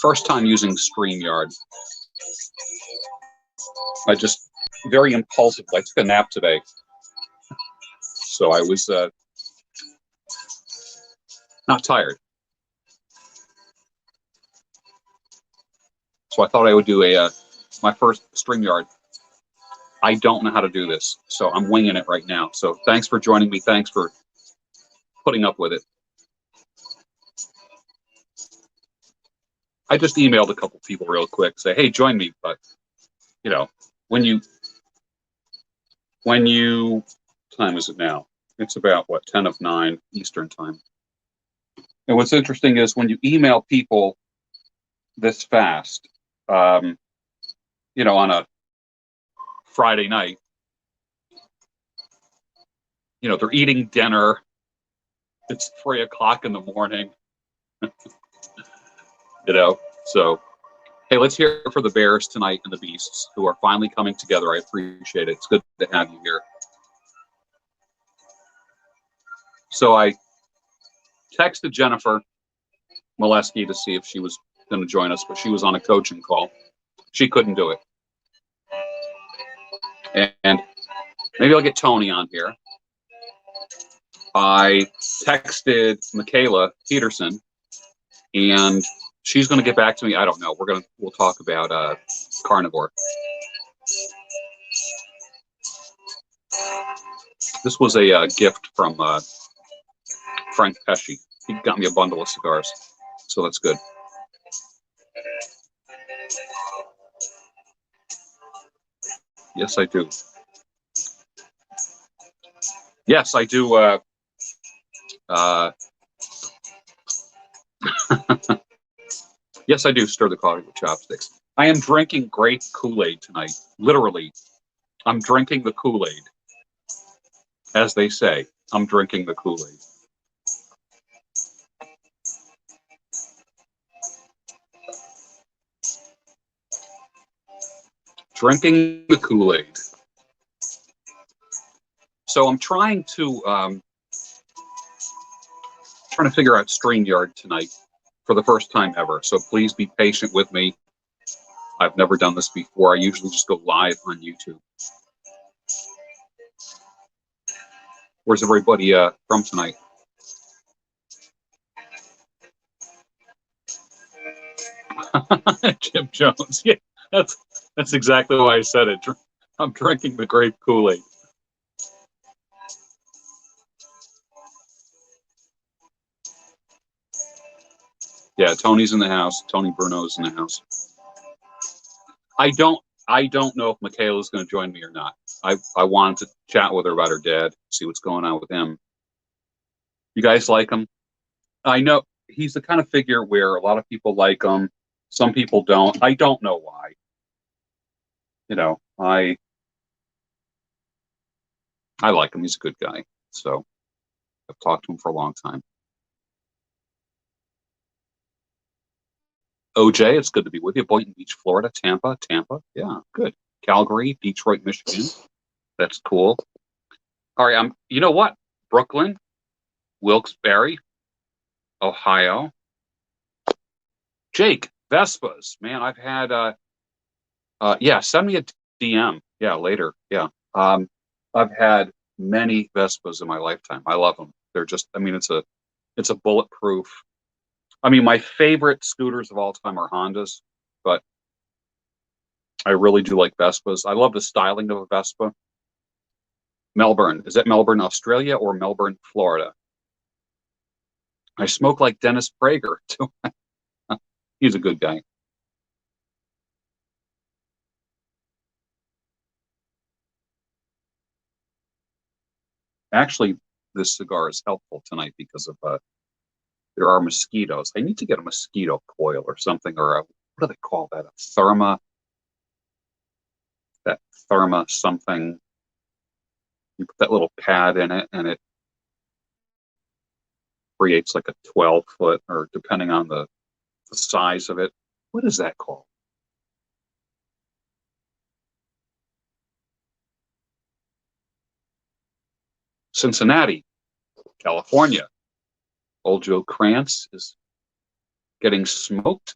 First time using StreamYard. I just very impulsive. I took a nap today, so I was not tired. So I thought I would do a my first StreamYard. I don't know how to do this, so I'm winging it right now. So thanks for joining me. Thanks for putting up with it. I just emailed a couple people real quick, say, hey, join me. But, you know, when you, time is it now? It's about, what, 10 of 9 Eastern time. And what's interesting is when you email people this fast, you know, on a Friday night, you know, they're eating dinner. It's 3 o'clock in the morning. You know, so hey, let's hear for the Bears tonight and the Beasts, who are finally coming together. I appreciate it. It's good to have you here. So I texted Jennifer Molesky to see if she was going to join us, but she was on a coaching call. She couldn't do it. And maybe I'll get Tony on here. I texted Michaela Peterson, and she's going to get back to me. I don't know. We'll talk about carnivore. This was a gift from Frank Pesci. He got me a bundle of cigars, so that's good. Yes, I do. Yes, I do. Yes, I do stir the coffee with chopsticks. I am drinking grape Kool-Aid tonight. Literally, I'm drinking the Kool-Aid. As they say, I'm drinking the Kool-Aid. Drinking the Kool-Aid. So I'm trying to figure out StreamYard tonight for the first time ever. So please be patient with me. I've never done this before. I usually just go live on YouTube. Where's everybody from tonight? Jim Jones. Yeah, that's exactly why I said it. I'm drinking the grape Kool-Aid. Yeah, Tony's in the house. Tony Bruno's in the house. I don't know if Michaela's going to join me or not. I wanted to chat with her about her dad, see what's going on with him. You guys like him? I know he's the kind of figure where a lot of people like him. Some people don't. I don't know why. You know, I like him. He's a good guy. So I've talked to him for a long time. OJ, it's good to be with you. Boynton Beach, Florida. Tampa. Yeah, good. Calgary, Detroit, Michigan. That's cool. All right, you know what? Brooklyn, Wilkes-Barre, Ohio. Jake, Vespas. Man, I've had yeah, send me a DM. Yeah, later. Yeah. I've had many Vespas in my lifetime. I love them. They're just, I mean, it's a bulletproof. I mean, my favorite scooters of all time are Hondas, but I really do like Vespas. I love the styling of a Vespa. Melbourne. Is that Melbourne, Australia, or Melbourne, Florida? I smoke like Dennis Prager, too. He's a good guy. Actually, this cigar is helpful tonight because of there are mosquitoes. I need to get a mosquito coil or something, or a, what do they call that? A therma, that therma something. You put that little pad in it, and it creates like a 12-foot, or depending on the size of it. What is that called? Cincinnati, California. Old Joe Krantz is getting smoked.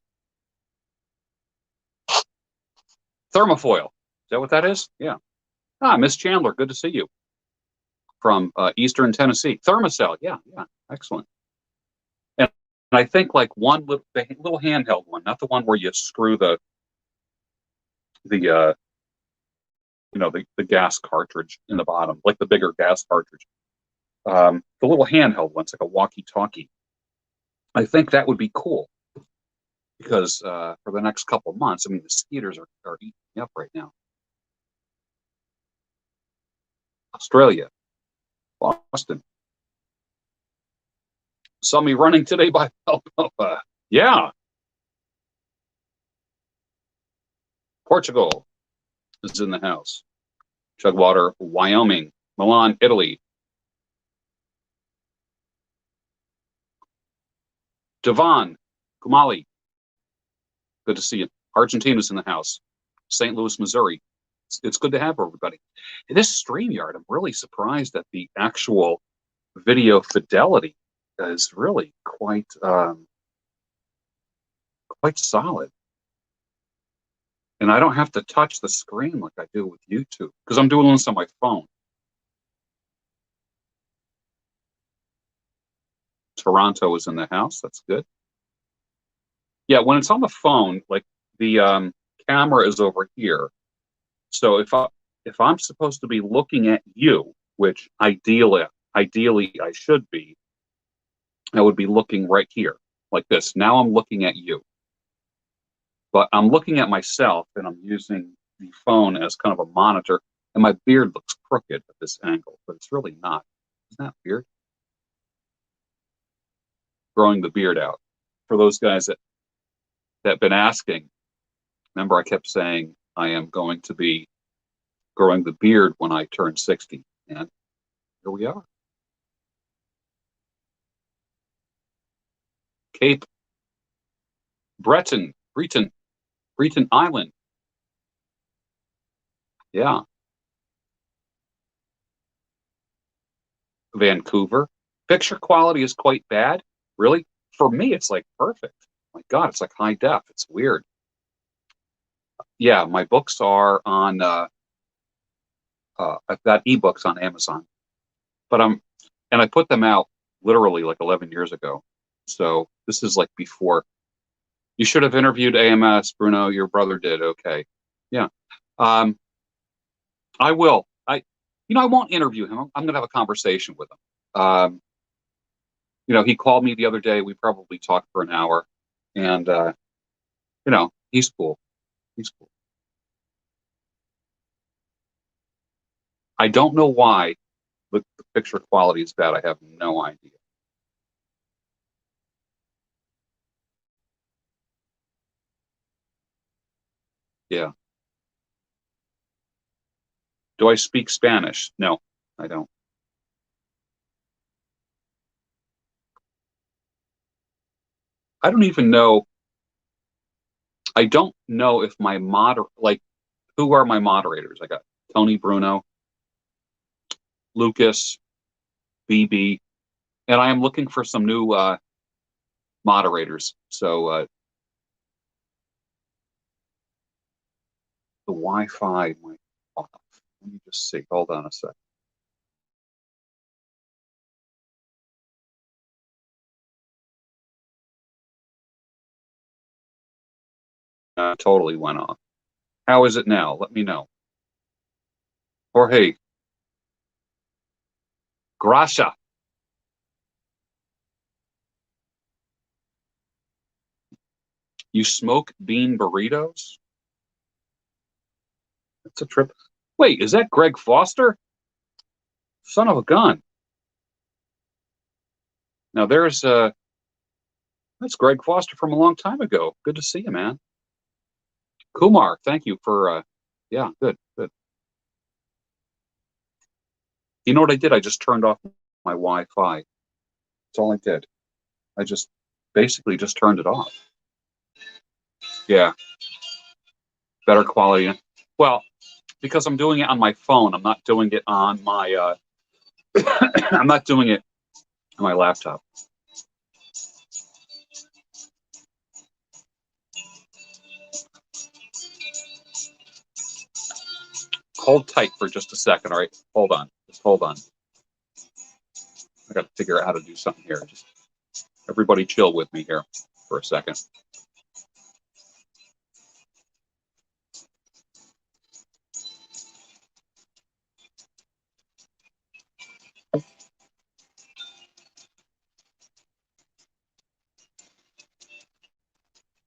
Thermofoil. Is that what that is? Yeah. Ah, Miss Chandler, good to see you. From Eastern Tennessee. Thermacell. Yeah, yeah. Excellent. And I think like one little, the little handheld one, not the one where you screw the the gas cartridge in the bottom, like the bigger gas cartridge. The little handheld one's like a walkie-talkie. I think that would be cool because for the next couple of months, I mean, the mosquitoes are eating me up right now. Australia, Boston. Saw me running today by Balboa. Yeah, Portugal is in the house. Chugwater, Wyoming. Milan, Italy. Devon, Kumali. Good to see you. Argentina's in the house. St. Louis, Missouri. It's good to have everybody. And this StreamYard, I'm really surprised that the actual video fidelity is really quite solid. And I don't have to touch the screen like I do with YouTube because I'm doing this on my phone. Toronto is in the house. That's good. Yeah, when it's on the phone, like the camera is over here. So if I'm supposed to be looking at you, which ideally I should be, I would be looking right here like this. Now I'm looking at you. But I'm looking at myself and I'm using the phone as kind of a monitor, and my beard looks crooked at this angle, but it's really not. Isn't that weird? Growing the beard out. For those guys that have been asking, remember I kept saying I am going to be growing the beard when I turn 60. And here we are. Cape Breton Island. Yeah. Vancouver. Picture quality is quite bad. Really? For me, it's like perfect. My God, it's like high def. It's weird. Yeah, my books are on, I've got ebooks on Amazon, but and I put them out literally like 11 years ago. So this is like before. You should have interviewed AMS, Bruno. Your brother did. Okay. Yeah. Um, I will. I won't interview him. I'm going to have a conversation with him. He called me the other day. We probably talked for an hour, and he's cool. He's cool. I don't know why the picture quality is bad. I have no idea. Yeah. Do I speak Spanish? No, I don't. I don't even know. I don't know if like, who are my moderators? I got Tony, Bruno, Lucas, BB, and I am looking for some new moderators. So the Wi-Fi might off. Let me just see. Hold on a sec. Totally went off. How is it now? Let me know. Or hey, Grasha. You smoke bean burritos? That's a trip. Wait, is that Greg Foster? Son of a gun. Now there's that's Greg Foster from a long time ago. Good to see you, man. Kumar, thank you for yeah, good. You know what I did? I just turned off my Wi-Fi. That's all I did. I just basically just turned it off. Yeah. Better quality. Well, because I'm doing it on my phone. I'm not doing it on my I'm not doing it on my laptop. Hold tight for just a second, all right? Hold on. Just hold on. I got to figure out how to do something here. Just everybody chill with me here for a second.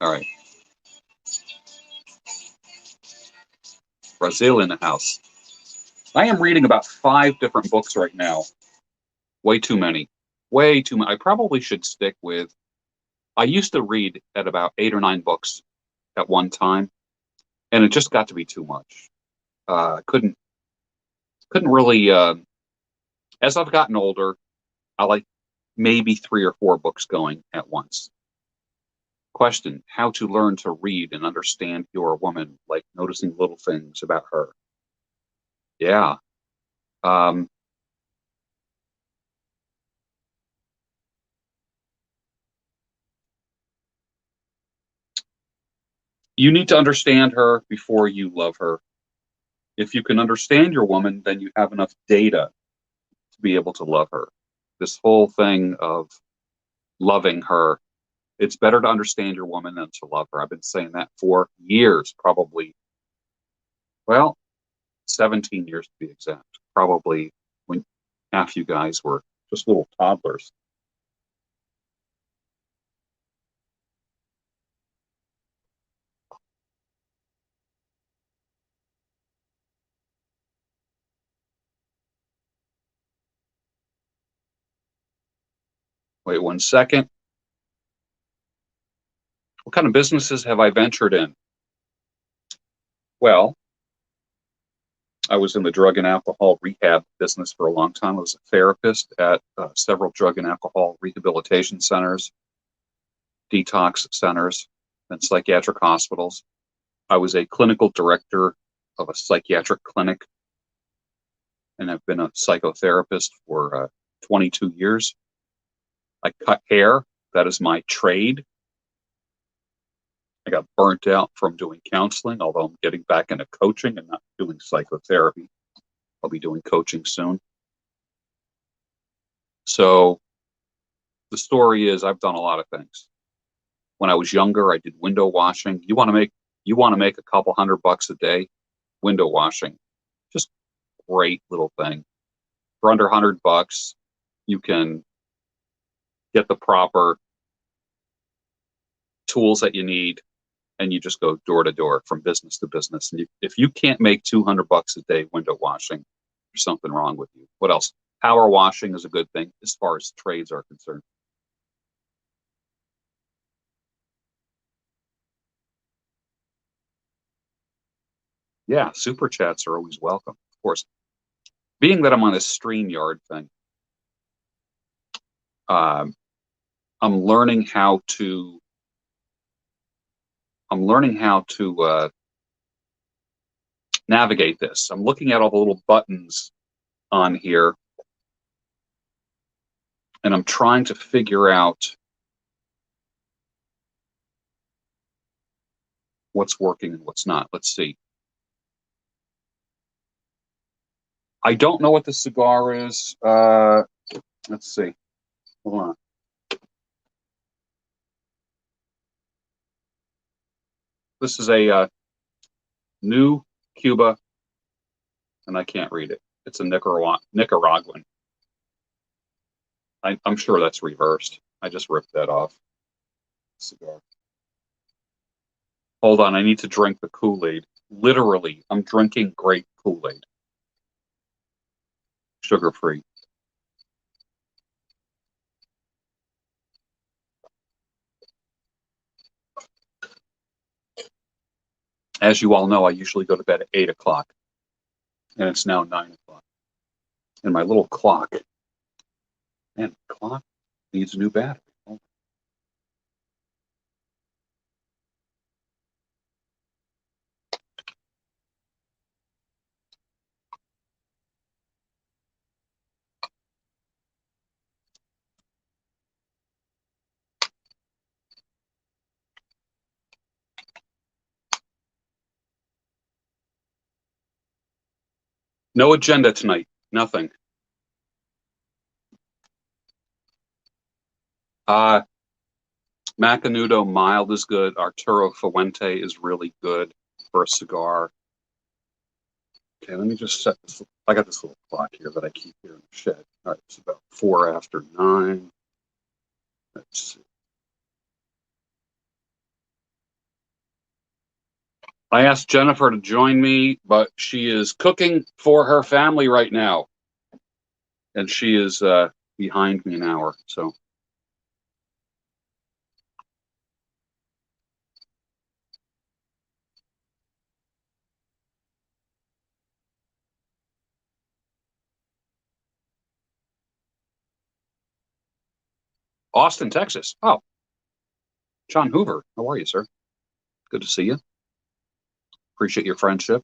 All right. Brazil in the house. I am reading about 5 different books right now. Way too many. Way too many. I probably should stick with. I used to read at about 8 or 9 books at one time, and it just got to be too much. Couldn't really. As I've gotten older, I like maybe 3 or 4 books going at once. Question: how to learn to read and understand your woman, like noticing little things about her. Yeah. You need to understand her before you love her. If you can understand your woman, then you have enough data to be able to love her. This whole thing of loving her, it's better to understand your woman than to love her. I've been saying that for years, probably, well, 17 years to be exact. Probably when half you guys were just little toddlers. Wait 1 second. What kind of businesses have I ventured in? Well, I was in the drug and alcohol rehab business for a long time. I was a therapist at several drug and alcohol rehabilitation centers, detox centers, and psychiatric hospitals. I was a clinical director of a psychiatric clinic, and I've been a psychotherapist for 22 years. I cut hair. That is my trade. I got burnt out from doing counseling, although I'm getting back into coaching and not doing psychotherapy. I'll be doing coaching soon. So the story is I've done a lot of things. When I was younger, I did window washing. You want to make a couple $100 a day, window washing. Just great little thing. For under $100, you can get the proper tools that you need, and you just go door to door from business to business. And if you can't make $200 a day window washing, there's something wrong with you. What else? Power washing is a good thing as far as trades are concerned. Yeah, super chats are always welcome, of course. Being that I'm on this StreamYard thing, I'm learning how to. I'm learning how to navigate this. I'm looking at all the little buttons on here, and I'm trying to figure out what's working and what's not. Let's see. I don't know what the cigar is. Let's see. Hold on. This is a new Cuba, and I can't read it. It's a Nicaraguan. I'm sure that's reversed. I just ripped that off. Cigar. Hold on, I need to drink the Kool-Aid. Literally, I'm drinking grape Kool-Aid. Sugar-free. As you all know, I usually go to bed at 8 o'clock, and it's now 9 o'clock. And my little clock, man, the clock needs a new battery. Oh. No agenda tonight. Nothing. Macanudo mild is good. Arturo Fuente is really good for a cigar. Okay, let me just set this. I got this little clock here that I keep here in the shed. All right, it's about 4 after 9. Let's see. I asked Jennifer to join me, but she is cooking for her family right now. And she is behind me an hour, so. Austin, Texas. Oh, John Hoover. How are you, sir? Good to see you. Appreciate your friendship.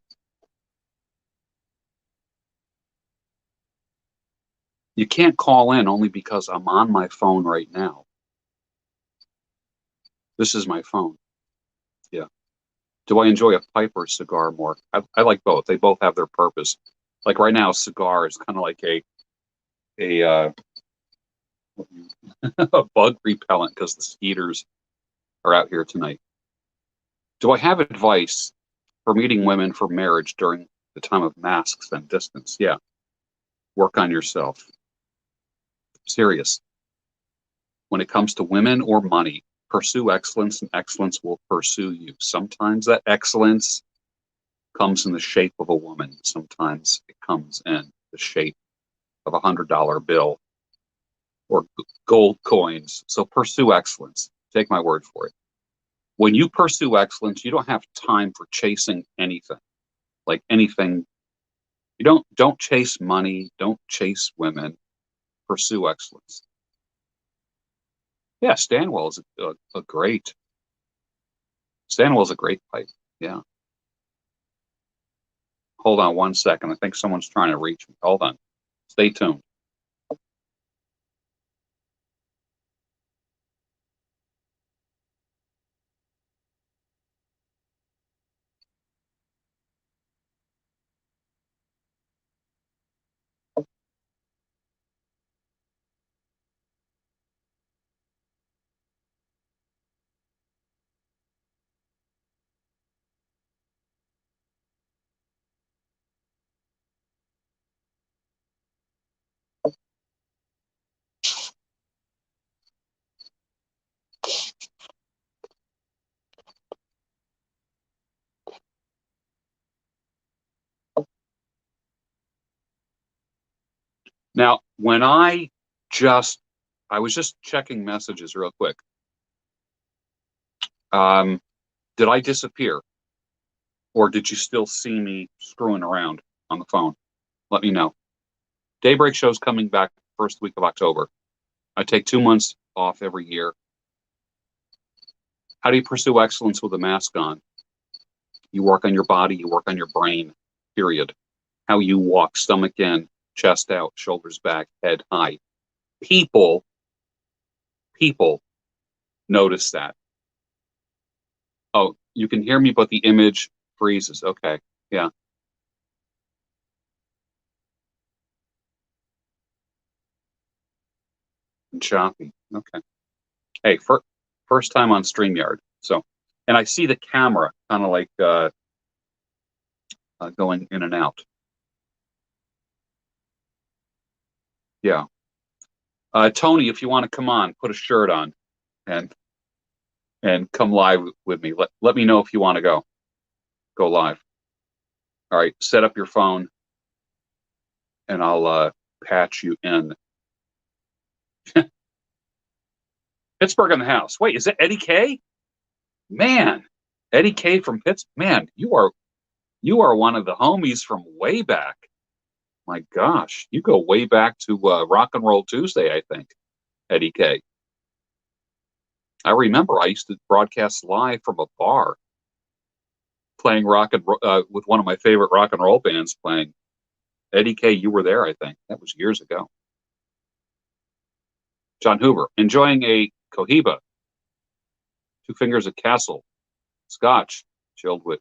You can't call in only because I'm on my phone right now. This is my phone. Yeah. Do I enjoy a pipe or a cigar more? I like both. They both have their purpose. Like right now, a cigar is kind of like a a bug repellent because the skeeters are out here tonight. Do I have advice for meeting women for marriage during the time of masks and distance? Yeah. Work on yourself. Serious. When it comes to women or money, pursue excellence and excellence will pursue you. Sometimes that excellence comes in the shape of a woman. Sometimes it comes in the shape of $100 bill or gold coins. So pursue excellence. Take my word for it. When you pursue excellence, you don't have time for chasing anything. Like anything. You don't chase money, don't chase women. Pursue excellence. Yeah, Stanwell is a great. Stanwell's a great pipe. Yeah. Hold on 1 second. I think someone's trying to reach me. Hold on. Stay tuned. Now, when I was just checking messages real quick. Did I disappear? Or did you still see me screwing around on the phone? Let me know. Daybreak show's coming back first week of October. I take 2 months off every year. How do you pursue excellence with a mask on? You work on your body, you work on your brain, period. How you walk, stomach in, chest out, shoulders back, head high. People notice that. Oh, you can hear me, but the image freezes. Okay. Yeah. And choppy. Okay. Hey, first time on StreamYard. So, and I see the camera kind of like going in and out. Yeah. Tony, if you want to come on, put a shirt on and come live with me. Let me know if you want to go live. All right, set up your phone and I'll patch you in. Pittsburgh in the house. Wait, is it Eddie K? Man, Eddie K from Pittsburgh. Man, you are one of the homies from way back. My gosh, you go way back to Rock and Roll Tuesday, I think, Eddie K. I remember I used to broadcast live from a bar, playing with one of my favorite rock and roll bands playing. Eddie K, you were there, I think. That was years ago. John Hoover, enjoying a Cohiba, 2 fingers of Castle, Scotch, chilled with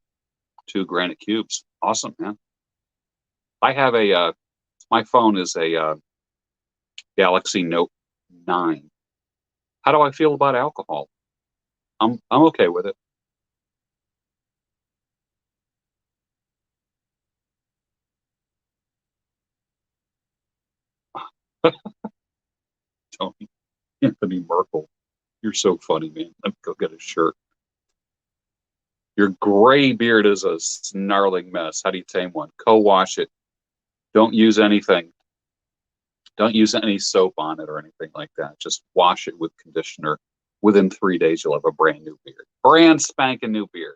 2 granite cubes. Awesome, man. I have my phone is a Galaxy Note 9. How do I feel about alcohol? I'm okay with it. Tony, Anthony Merkel, you're so funny, man. Let me go get a shirt. Your gray beard is a snarling mess. How do you tame one? Co-wash it. Don't use anything. Don't use any soap on it or anything like that. Just wash it with conditioner. Within 3 days, you'll have a brand new beard. Brand spanking new beard.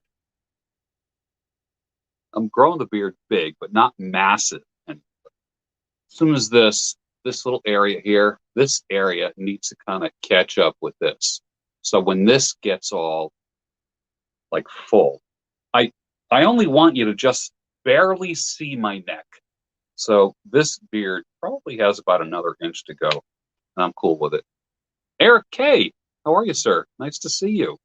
I'm growing the beard big, but not massive. And as soon as this little area here, this area needs to kind of catch up with this. So when this gets all like full, I only want you to just barely see my neck. So this beard probably has about another inch to go, and I'm cool with it. Eric K, how are you, sir? Nice to see you.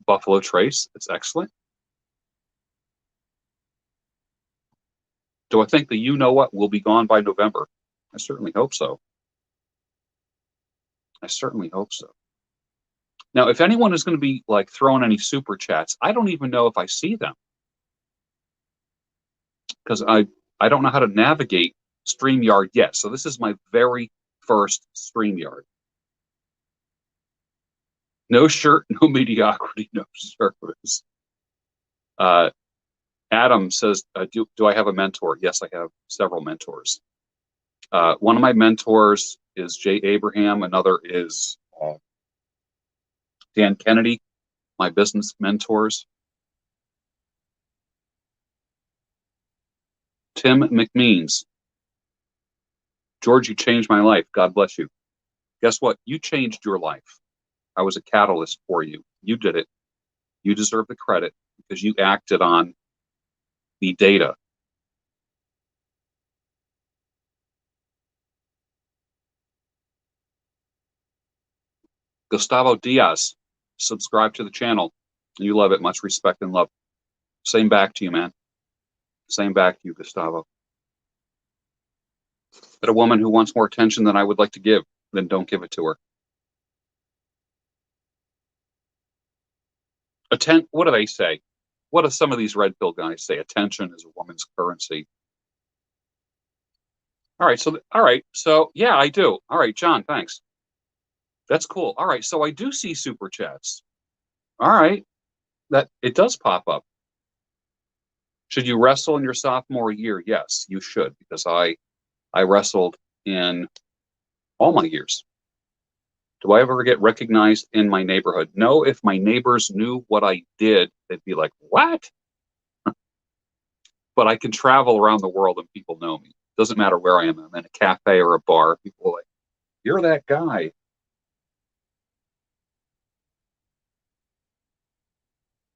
Buffalo Trace, it's excellent. Do I think the you-know-what will be gone by November? I certainly hope so. I certainly hope so. Now, if anyone is going to be like throwing any super chats, I don't even know if I see them, because I don't know how to navigate StreamYard yet. So this is my very first StreamYard. No shirt, no mediocrity, no service. Adam says, do I have a mentor? Yes, I have several mentors. One of my mentors is Jay Abraham. Another is Dan Kennedy, my business mentors. Tim McMeans. George, you changed my life. God bless you. Guess what? You changed your life. I was a catalyst for you. You did it. You deserve the credit because you acted on the data. Gustavo Diaz, subscribe to the channel. You love it. Much respect and love. Same back to you, man. Same back to you, Gustavo. But a woman who wants more attention than I would like to give, then don't give it to her. What do they say? What do some of these red pill guys say? Attention is a woman's currency. All right, so yeah, I do. All right, John, thanks. That's cool. All right, so I do see super chats. All right, that it does pop up. Should you wrestle in your sophomore year? Yes, you should, because I wrestled in all my years. Do I ever get recognized in my neighborhood? No, if my neighbors knew what I did, they'd be like, what? But I can travel around the world and people know me. Doesn't matter where I am. I'm in a cafe or a bar. People are like, you're that guy.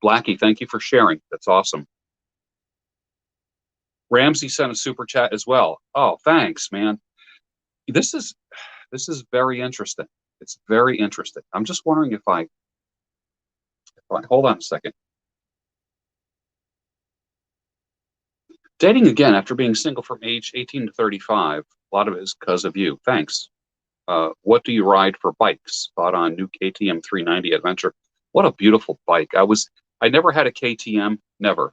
Blackie, thank you for sharing. That's awesome. Ramsey sent a super chat as well. Oh, thanks, man. This is very interesting. It's very interesting. I'm just wondering if I hold on a second. Dating again after being single from age 18 to 35. A lot of it is because of you. Thanks. What do you ride for bikes? Bought on new KTM 390 Adventure. What a beautiful bike. I never had a KTM. Never.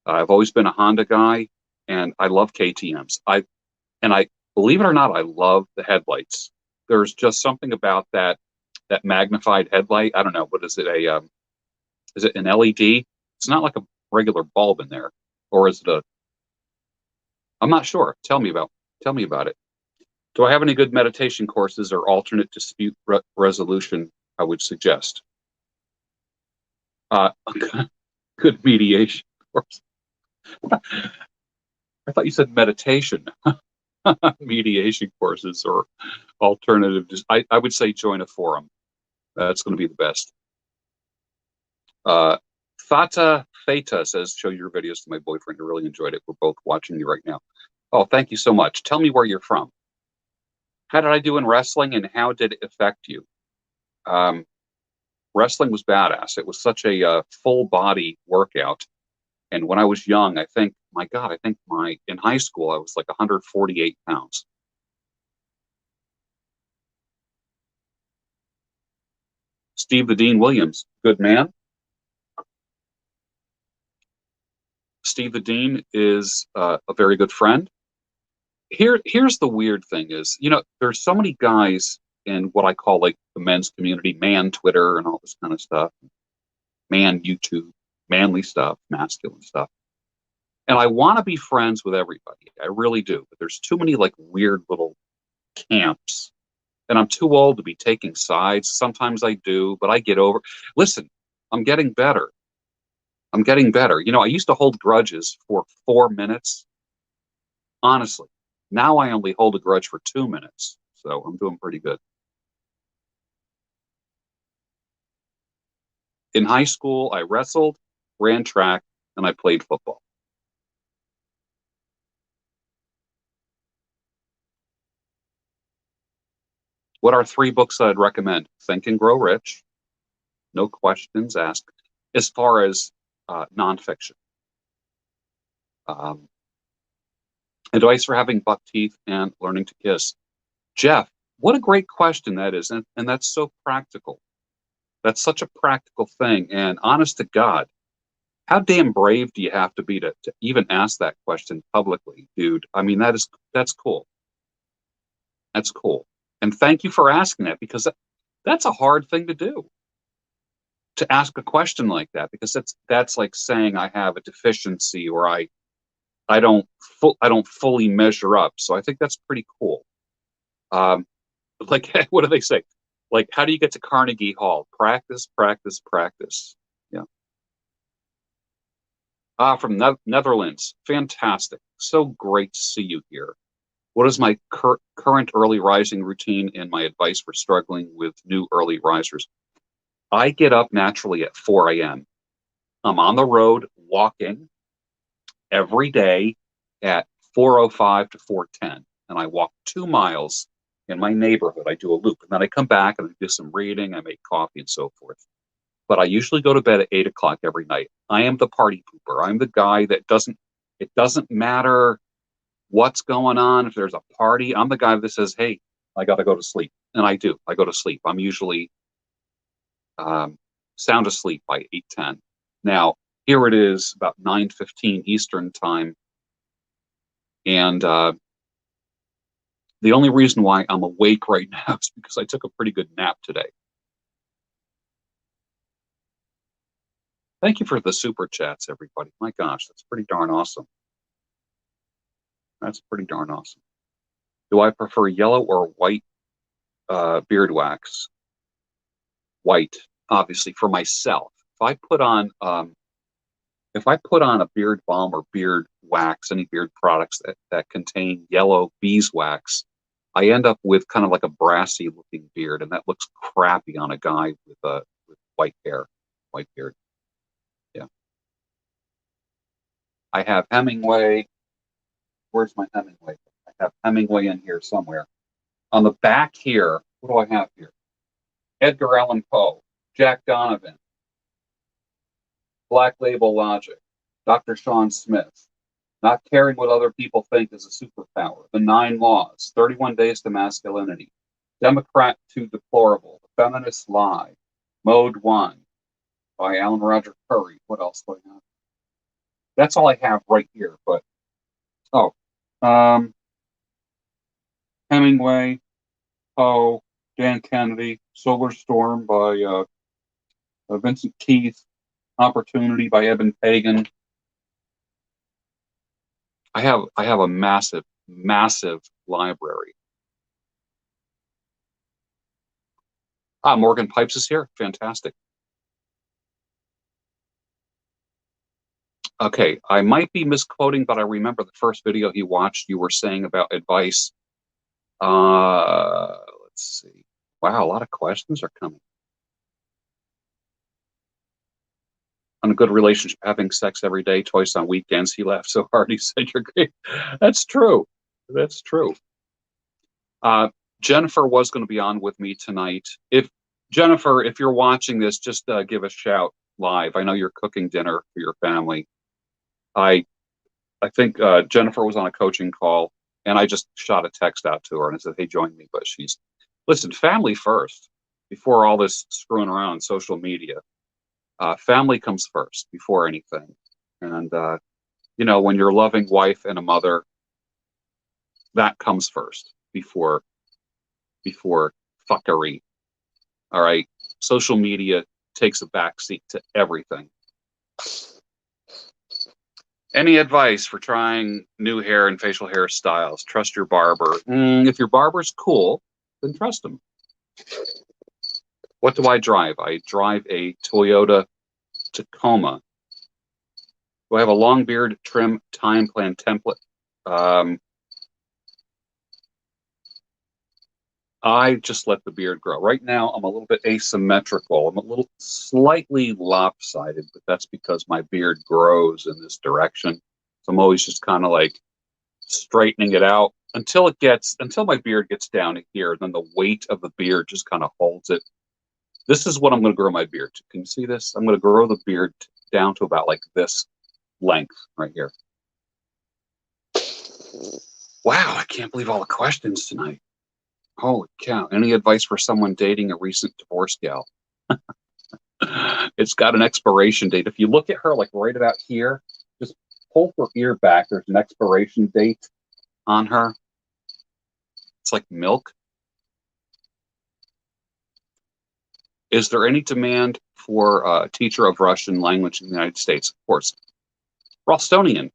I've always been a Honda guy, and I love KTMs. Believe it or not, I love the headlights. There's just something about that magnified headlight. I don't know. What is it? Is it an LED? It's not like a regular bulb in there, or is it a? I'm not sure. Tell me about it. Do I have any good meditation courses or alternate dispute resolution? I would suggest. Uh, good mediation course. I thought you said meditation. Mediation courses or alternative. I would say join a forum. That's going to be the best. Fata Feta says, show your videos to my boyfriend. I really enjoyed it. We're both watching you right now. Oh, thank you so much. Tell me where you're from. How did I do in wrestling and how did it affect you? Wrestling was badass. It was such a full body workout. And when I was young, I think, my God, in high school, I was like 148 pounds. Steve the Dean Williams, good man. Steve the Dean is a very good friend. Here's the weird thing is, there's so many guys in what I call like the men's community, man Twitter and all this kind of stuff, man YouTube, manly stuff, masculine stuff. And I want to be friends with everybody. I really do. But there's too many like weird little camps. And I'm too old to be taking sides. Sometimes I do, but I get over. Listen, I'm getting better. I'm getting better. I used to hold grudges for 4 minutes. Honestly, now I only hold a grudge for 2 minutes. So I'm doing pretty good. In high school, I wrestled, ran track, and I played football. What are 3 books I'd recommend? Think and Grow Rich. No questions asked. As far as nonfiction. Advice for having buck teeth and learning to kiss. Jeff, what a great question that is. And that's so practical. That's such a practical thing. And honest to God, how damn brave do you have to be to even ask that question publicly, dude? I mean, that's cool. That's cool. And thank you for asking that because that's a hard thing to do. To ask a question like that, because that's like saying I have a deficiency or I don't fully measure up. So I think that's pretty cool. Like what do they say? Like, how do you get to Carnegie Hall? Practice, practice, practice. Yeah. From Netherlands. Fantastic. So great to see you here. What is my current early rising routine and my advice for struggling with new early risers? I get up naturally at 4 a.m. I'm on the road walking every day at 4:05 to 4:10, and I walk 2 miles in my neighborhood. I do a loop, and then I come back and I do some reading. I make coffee and so forth. But I usually go to bed at 8 o'clock every night. I am the party pooper. I'm the guy that it doesn't matter what's going on. If there's a party, I'm the guy that says, hey, I got to go to sleep. And I do. I go to sleep. I'm usually sound asleep by 8:10. Now, here it is about 9:15 Eastern time. And the only reason why I'm awake right now is because I took a pretty good nap today. Thank you for the super chats, everybody. My gosh, that's pretty darn awesome. That's pretty darn awesome. Do I prefer yellow or white beard wax? White, obviously, for myself. If I put on a beard balm or beard wax, any beard products that contain yellow beeswax, I end up with kind of like a brassy looking beard, and that looks crappy on a guy with white hair, white beard. Yeah. I have Hemingway. Where's my Hemingway? I have Hemingway in here somewhere. On the back here, what do I have here? Edgar Allan Poe, Jack Donovan, Black Label Logic, Dr. Sean Smith, Not Caring What Other People Think is a Superpower, The 9 Laws, 31 Days to Masculinity, Democrat to Deplorable, The Feminist Lie, Mode 1 by Alan Roger Curry. What else do I have? That's all I have right here, but, Hemingway, Poe, Dan Kennedy, Solar Storm by Vincent Keith, Opportunity by Eben Pagan. I have a massive, massive library. Morgan Pipes is here. Fantastic. Okay, I might be misquoting, but I remember the first video he watched, you were saying about advice. Let's see. Wow, a lot of questions are coming. On a good relationship, having sex every day, twice on weekends. He laughed so hard, he said, "You're great." That's true. That's true. Jennifer was going to be on with me tonight. If Jennifer, if you're watching this, just give a shout live. I know you're cooking dinner for your family. I think Jennifer was on a coaching call, and I just shot a text out to her and I said, "Hey, join me." But listen, family first before all this screwing around on social media. Family comes first before anything. And, when you're a loving wife and a mother, that comes first before fuckery. All right. Social media takes a backseat to everything. Any advice for trying new hair and facial hairstyles? Trust your barber. If your barber's cool, then trust him. What do I drive? I drive a Toyota Tacoma. Do I have a long beard trim time plan template? I just let the beard grow. Right now, I'm a little bit asymmetrical. I'm a little slightly lopsided, but that's because my beard grows in this direction. So I'm always just kind of like straightening it out until my beard gets down to here. Then the weight of the beard just kind of holds it. This is what I'm going to grow my beard to. Can you see this? I'm going to grow the beard down to about like this length right here. Wow, I can't believe all the questions tonight. Holy cow. Any advice for someone dating a recent divorce gal? It's got an expiration date. If you look at her like right about here, just pull her ear back. There's an expiration date on her. It's like milk. Is there any demand for a teacher of Russian language in the United States? Of course. Ralstonian,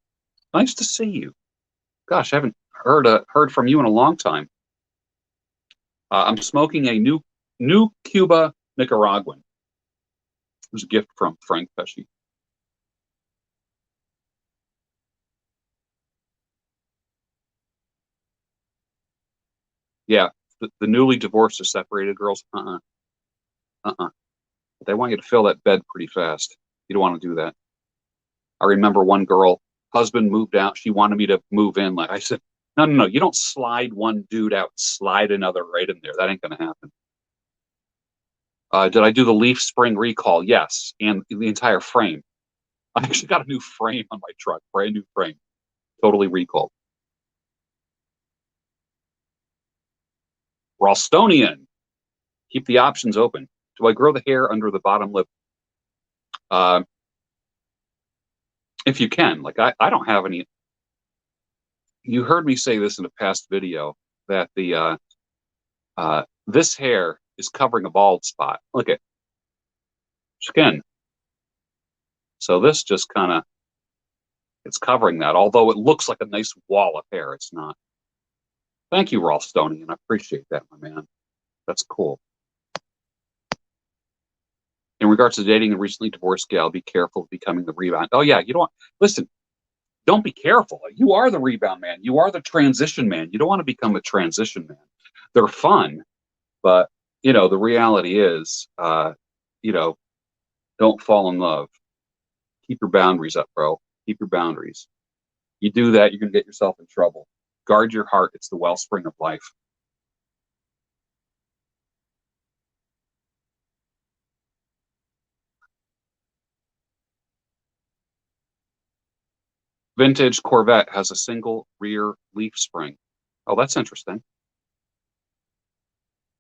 nice to see you. Gosh, I haven't heard from you in a long time. I'm smoking a new Cuba Nicaraguan. It was a gift from Frank Pesci. Yeah, the newly divorced or separated girls. They want you to fill that bed pretty fast. You don't want to do that. I remember one girl, husband moved out. She wanted me to move in. Like I said, no. You don't slide one dude out, slide another right in there. That ain't going to happen. Did I do the leaf spring recall? Yes, and the entire frame. I actually got a new frame on my truck, brand new frame, totally recalled. Ralstonian, keep the options open. Do I grow the hair under the bottom lip? If you can, like I don't have any. You heard me say this in a past video that the this hair is covering a bald spot. Look at skin. So this just kind of, it's covering that. Although it looks like a nice wall of hair, it's not. Thank you, Ralstonian. I appreciate that, my man. That's cool. In regards to dating a recently divorced gal, be careful of becoming the rebound. Oh yeah, you don't listen. Don't be careful. You are the rebound man. You are the transition man. You don't want to become a transition man. They're fun, but the reality is, don't fall in love. Keep your boundaries up, bro. Keep your boundaries. You do that, you're gonna get yourself in trouble. Guard your heart. It's the wellspring of life. Vintage Corvette has a single rear leaf spring. Oh, that's interesting.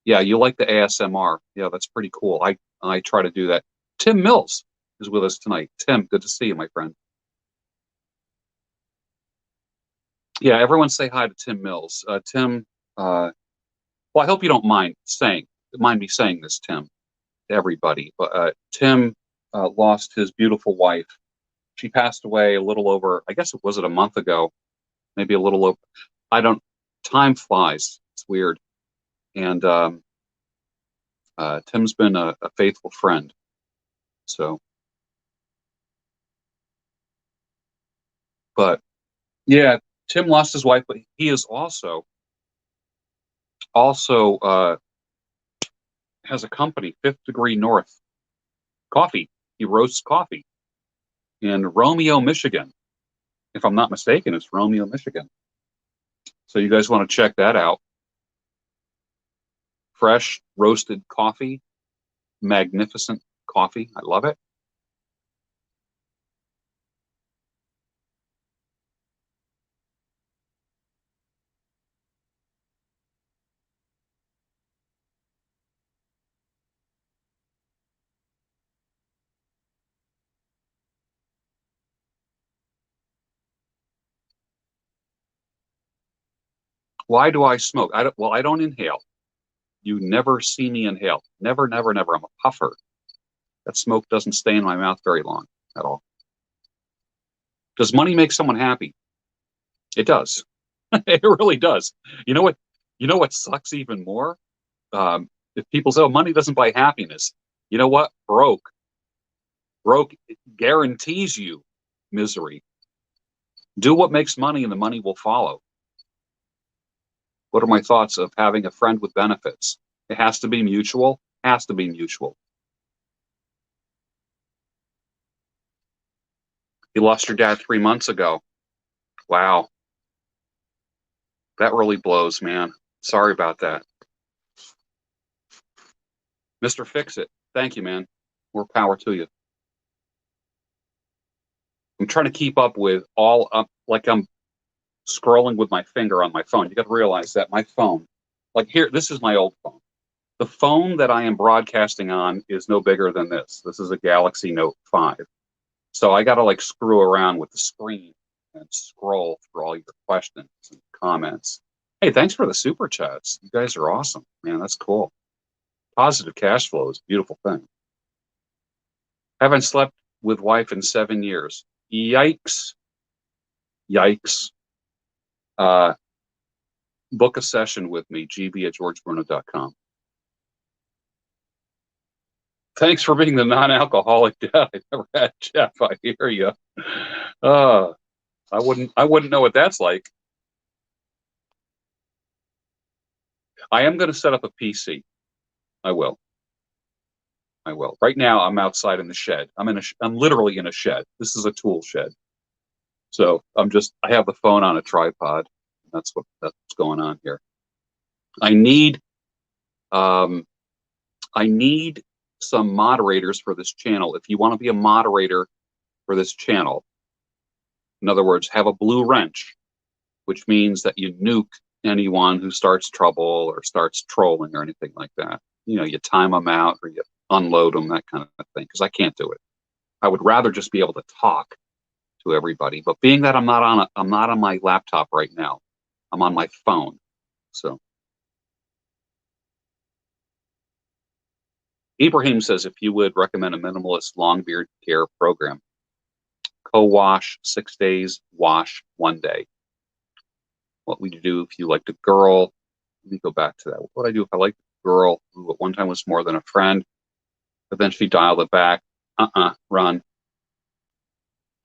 Yeah, you like the ASMR. Yeah, that's pretty cool. I try to do that. Tim Mills is with us tonight. Tim, good to see you, my friend. Yeah, everyone say hi to Tim Mills. Tim well, I hope you don't mind me saying this, Tim, to everybody, but Tim lost his beautiful wife. She passed away a little over, I guess it was a month ago, maybe a little over. Time flies. It's weird. And Tim's been a faithful friend. So, but yeah, Tim lost his wife, but he is also has a company, Fifth Degree North Coffee. He roasts coffee in Romeo, Michigan. If I'm not mistaken, it's Romeo, Michigan. So you guys want to check that out. Fresh roasted coffee, magnificent coffee. I love it. Why do I smoke? I don't inhale. You never see me inhale. Never, never, never. I'm a puffer. That smoke doesn't stay in my mouth very long at all. Does money make someone happy? It does. It really does. You know what? You know what sucks even more? If people say, "Oh, money doesn't buy happiness," you know what? Broke guarantees you misery. Do what makes money, and the money will follow. What are my thoughts of having a friend with benefits? It has to be mutual. Has to be mutual. You lost your dad 3 months ago. Wow. That really blows, man. Sorry about that. Mr. Fix It. Thank you, man. More power to you. I'm trying to keep up with all up, like I'm scrolling with my finger on my phone. You got to realize that my phone, like here, this is my old phone. The phone that I am broadcasting on is no bigger than this. This is a Galaxy Note 5. So I got to like screw around with the screen and scroll through all your questions and comments. Hey, thanks for the super chats. You guys are awesome, man. That's cool. Positive cash flow is a beautiful thing. Haven't slept with wife in 7 years. Yikes. Yikes. Book a session with me, gb@georgebruno.com. Thanks for being the non-alcoholic dad I never had, Jeff. I hear you. I wouldn't know what that's like. I am going to set up a PC. I will. Right now, I'm outside in the shed. I'm literally in a shed. This is a tool shed. So I have the phone on a tripod. That's what's going on here. I need some moderators for this channel. If you want to be a moderator for this channel, in other words, have a blue wrench, which means that you nuke anyone who starts trouble or starts trolling or anything like that. You know, you time them out or you unload them, that kind of thing, because I can't do it. I would rather just be able to talk to everybody. But being that I'm not on my laptop right now, I'm on my phone. So Ibrahim says, if you would recommend a minimalist long beard care program, co-wash 6 days, wash 1 day. What would you do if you liked a girl? Let me go back to that. What would I do if I liked a girl who at one time was more than a friend, but then she dialed it back? Run.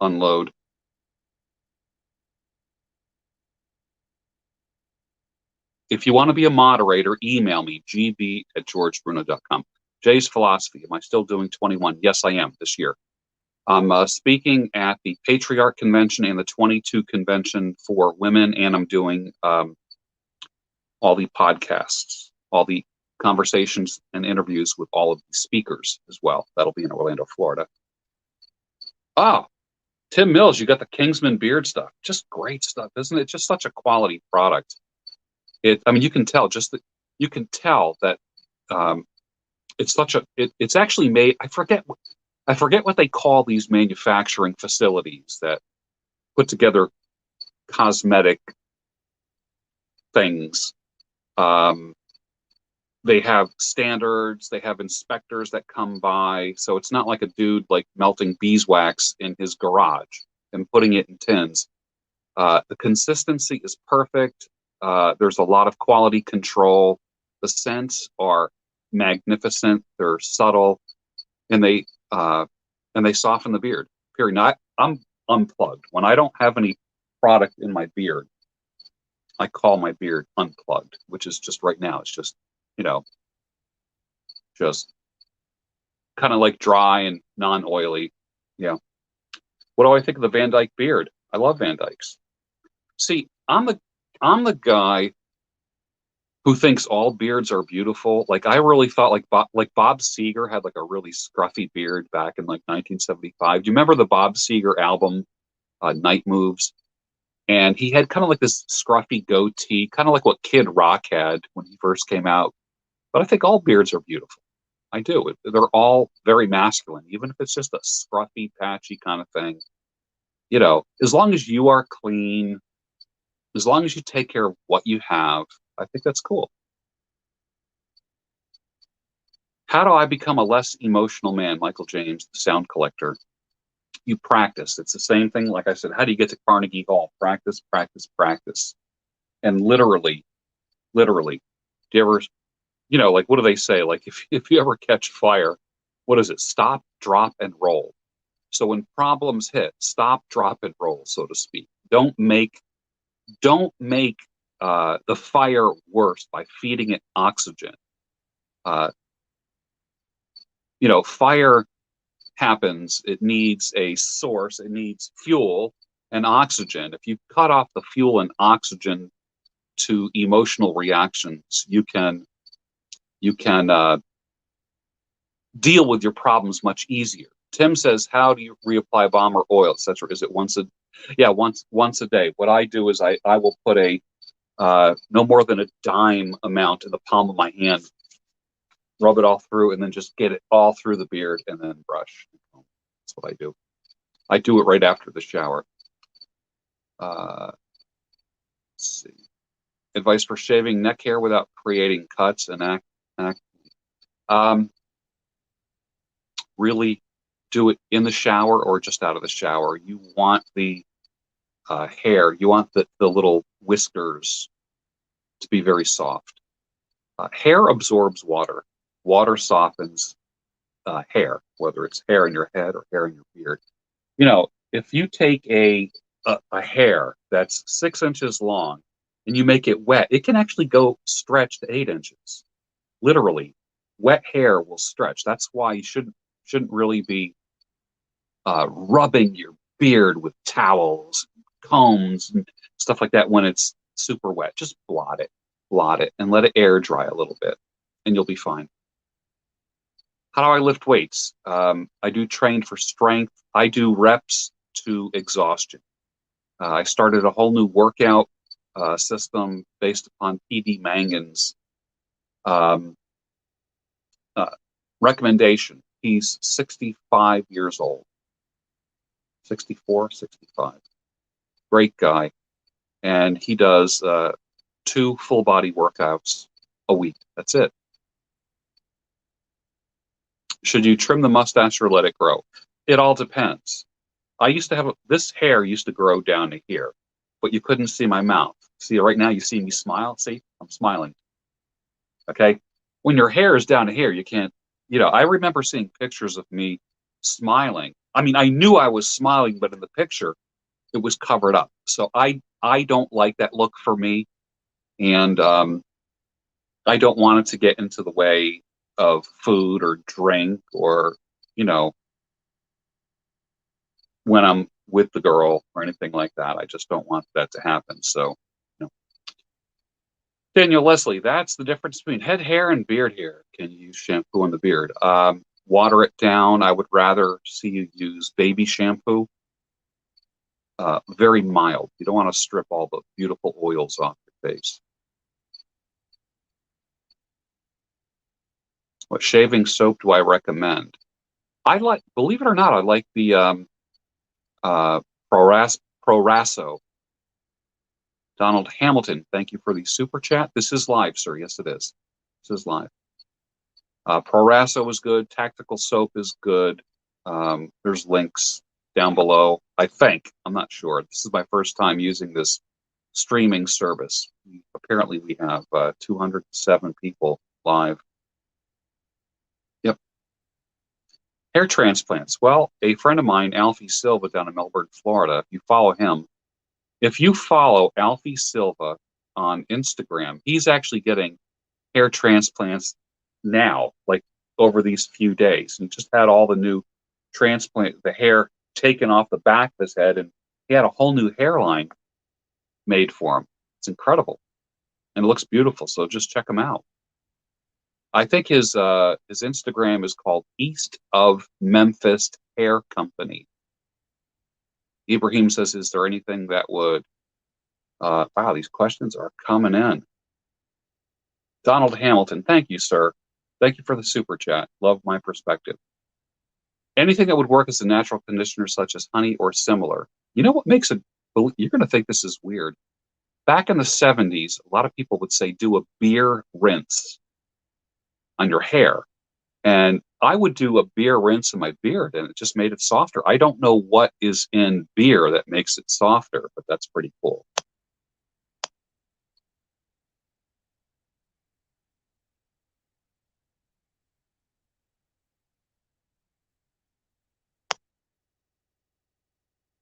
Unload. If you want to be a moderator, email me, gb@georgebruno.com. Jay's Philosophy. Am I still doing 21? Yes, I am this year. I'm speaking at the Patriarch Convention and the 22 Convention for women, and I'm doing all the podcasts, all the conversations and interviews with all of the speakers as well. That'll be in Orlando, Florida. Oh, Tim Mills, you got the Kingsman beard stuff. Just great stuff, isn't it? Just such a quality product. You can tell that it's it's actually made. I forget what they call these manufacturing facilities that put together cosmetic things. Um, they have standards, they have inspectors that come by. So it's not like a dude like melting beeswax in his garage and putting it in tins. The consistency is perfect. There's a lot of quality control. The scents are magnificent. They're subtle, and they soften the beard. Period. Now, I'm unplugged when I don't have any product in my beard. I call my beard unplugged, which is just right now. It's just you know just kind of like dry and non-oily. Yeah. What do I think of the Van Dyke beard? I love Van Dykes. See, I'm the guy who thinks all beards are beautiful. Like I really thought like Bob Seger had like a really scruffy beard back in like 1975. Do you remember the Bob Seger album Night Moves? And he had kind of like this scruffy goatee, kind of like what Kid Rock had when he first came out. But I think all beards are beautiful. I do. They're all very masculine, even if it's just a scruffy, patchy kind of thing. As long as you are clean, as long as you take care of what you have, I think that's cool. How do I become a less emotional man? Michael James, the sound collector. You practice. It's the same thing. Like I said, how do you get to Carnegie Hall? Practice, practice, practice. And literally, do you ever, like what do they say? Like if you ever catch fire, what is it? Stop, drop, and roll. So when problems hit, stop, drop, and roll, so to speak. Don't make the fire worse by feeding it oxygen. Uh, fire happens. It needs a source. It needs fuel and oxygen. If you cut off the fuel and oxygen to emotional reactions, you can deal with your problems much easier. Tim says, "How do you reapply balm or oil, etc.? Is it once a day? What I do is I will put a no more than a dime amount in the palm of my hand, rub it all through, and then just get it all through the beard, and then brush. That's what I do. I do it right after the shower. Let's see. Advice for shaving neck hair without creating cuts and really do it in the shower or just out of the shower. You want the hair, you want the little whiskers to be very soft. Hair absorbs water. Water softens hair, whether it's hair in your head or hair in your beard. If you take a hair that's 6 inches long and you make it wet, it can actually go stretch to 8 inches. Literally, wet hair will stretch. That's why you shouldn't really be rubbing your beard with towels, combs, and stuff like that when it's super wet. Just blot it, and let it air dry a little bit, and you'll be fine. How do I lift weights? I do train for strength. I do reps to exhaustion. I started a whole new workout system based upon PD Mangan's recommendation. He's 65 years old. 64, 65. Great guy. And he does 2 full body workouts a week. That's it. Should you trim the mustache or let it grow? It all depends. I used to have this hair used to grow down to here, but you couldn't see my mouth. See, right now you see me smile. See, I'm smiling. Okay. When your hair is down to here, you can't, I remember seeing pictures of me smiling. I mean, I knew I was smiling, but in the picture, it was covered up. So I don't like that look for me. And I don't want it to get into the way of food or drink or, when I'm with the girl or anything like that. I just don't want that to happen. So, Daniel Leslie, that's the difference between head hair and beard hair. Can you use shampoo on the beard? Water it down. I would rather see you use baby shampoo. Very mild. You don't want to strip all the beautiful oils off your face. What shaving soap do I recommend? Believe it or not, I like the Proraso. Donald Hamilton, thank you for the super chat. This is live, sir. Yes, it is. This is live. Proraso is good. Tactical Soap is good. There's links down below. I think. I'm not sure. This is my first time using this streaming service. Apparently, we have 207 people live. Yep. Hair transplants. Well, a friend of mine, Alfie Silva, down in Melbourne, Florida, if you follow Alfie Silva on Instagram, he's actually getting hair transplants now, like over these few days. And he just had all the new the hair taken off the back of his head, and he had a whole new hairline made for him. It's incredible. And it looks beautiful. So just check him out. I think his Instagram is called East of Memphis Hair Company. Ibrahim says, is there anything that would, wow, these questions are coming in. Donald Hamilton, thank you, sir. Thank you for the super chat. Love my perspective. Anything that would work as a natural conditioner, such as honey or similar. You know what makes it, you're going to think this is weird. Back in the 70s, a lot of people would say, do a beer rinse on your hair. And I would do a beer rinse in my beard, and it just made it softer. I don't know what is in beer that makes it softer, but that's pretty cool.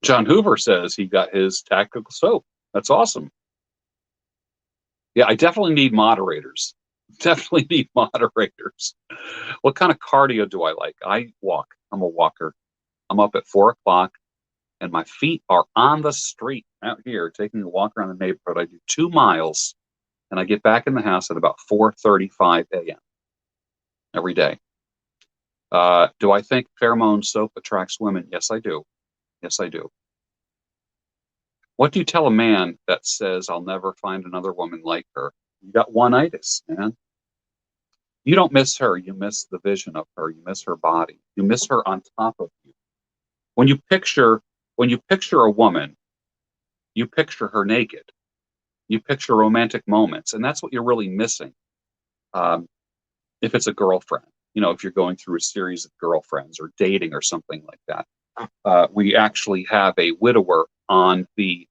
John Hoover says he got his tactical soap. That's awesome. Yeah, I definitely need moderators. Definitely need moderators. What kind of cardio do I like? I walk. I'm a walker. I'm up at 4 o'clock, and my feet are on the street out here, taking a walk around the neighborhood. I do 2 miles, and I get back in the house at about 4:35 a.m. every day. Do I think pheromone soap attracts women? Yes, I do. Yes, I do. What do you tell a man that says, I'll never find another woman like her? You got one-itis, man. You don't miss her. You miss the vision of her. You miss her body. You miss her on top of you. When you picture a woman, you picture her naked. You picture romantic moments, and that's what you're really missing. If it's a girlfriend, if you're going through a series of girlfriends or dating or something like that. We actually have a widower on the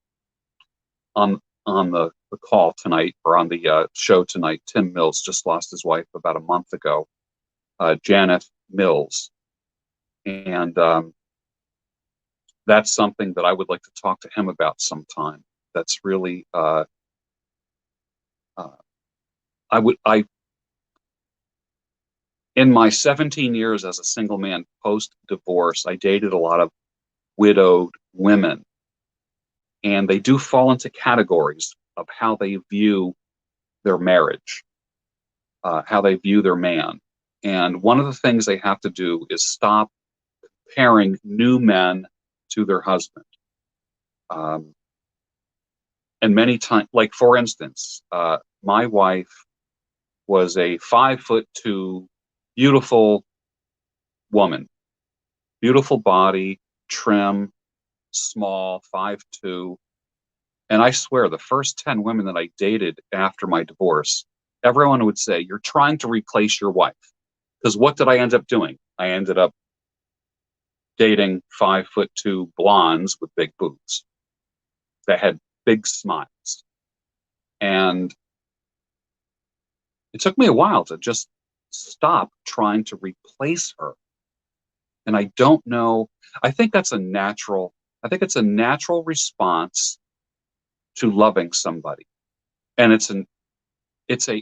call tonight, or on the show tonight. Tim Mills just lost his wife about a month ago, Janet Mills, and that's something that I would like to talk to him about sometime. That's really in my 17 years as a single man post-divorce, I dated a lot of widowed women, and they do fall into categories of how they view their marriage, how they view their man. And one of the things they have to do is stop comparing new men to their husband. And many times, like for instance, my wife was a 5'2", beautiful woman, beautiful body, trim, small, 5'2". And I swear, the first 10 women that I dated after my divorce, everyone would say, you're trying to replace your wife. Because what did I end up doing? I ended up dating 5'2" blondes with big boobs that had big smiles. And it took me a while to just stop trying to replace her. And I don't know, I think it's a natural response to loving somebody. And it's an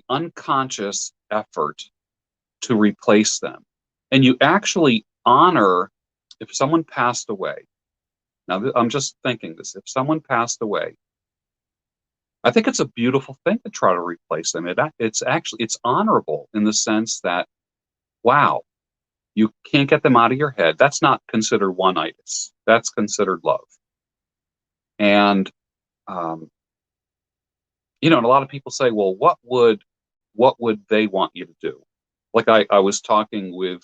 unconscious effort to replace them. And you actually honor, if someone passed away. Now, I'm just thinking this. If someone passed away, I think it's a beautiful thing to try to replace them. It's honorable in the sense that, wow, you can't get them out of your head. That's not considered one-itis. That's considered love. And, and a lot of people say, well, what would they want you to do? Like I was talking with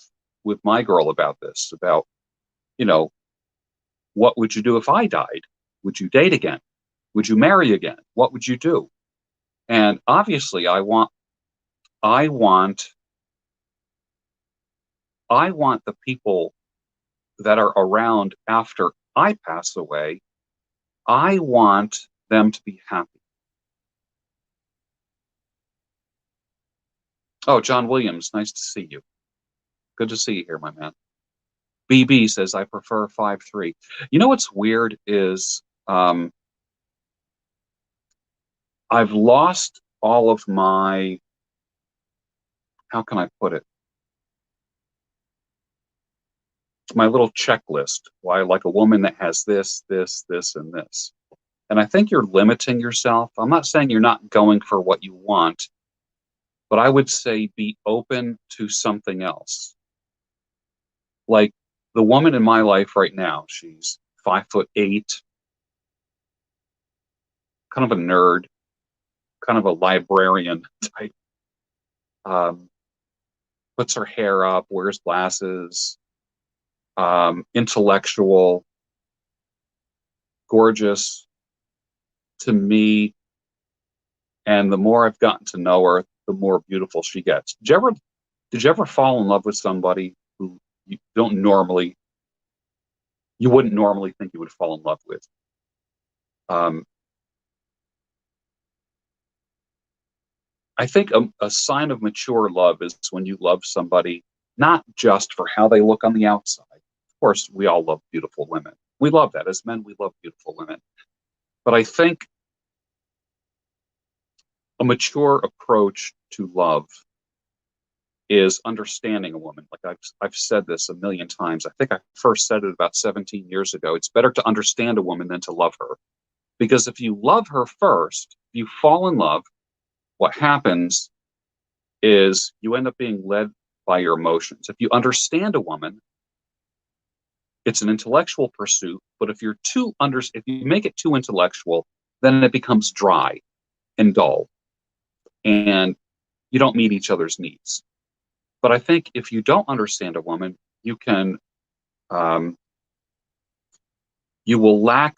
my girl about this, about, what would you do if I died? Would you date again? Would you marry again? What would you do? And obviously, I want the people that are around after I pass away, I want them to be happy. Oh, John Williams, nice to see you. Good to see you here, my man. BB says, I prefer 5'3". You know what's weird is I've lost all of my, how can I put it? My little checklist. Why I like a woman that has this, this, this, and this. And I think you're limiting yourself. I'm not saying you're not going for what you want, but I would say be open to something else. Like the woman in my life right now, she's 5'8", kind of a nerd, kind of a librarian type. Puts her hair up, wears glasses, intellectual, gorgeous to me. And the more I've gotten to know her, the more beautiful she gets. Did you ever fall in love with somebody who you wouldn't normally think you would fall in love with? I think a sign of mature love is when you love somebody not just for how they look on the outside. Of course, we all love beautiful women. We love that. As men, we love beautiful women. But I think a mature approach to love is understanding a woman. Like I've said this a million times. I think I first said it about 17 years ago. It's better to understand a woman than to love her. Because if you love her first, you fall in love, what happens is you end up being led by your emotions. If you understand a woman, it's an intellectual pursuit, but if you make it too intellectual, then it becomes dry and dull, and you don't meet each other's needs. But I think if you don't understand a woman, you will lack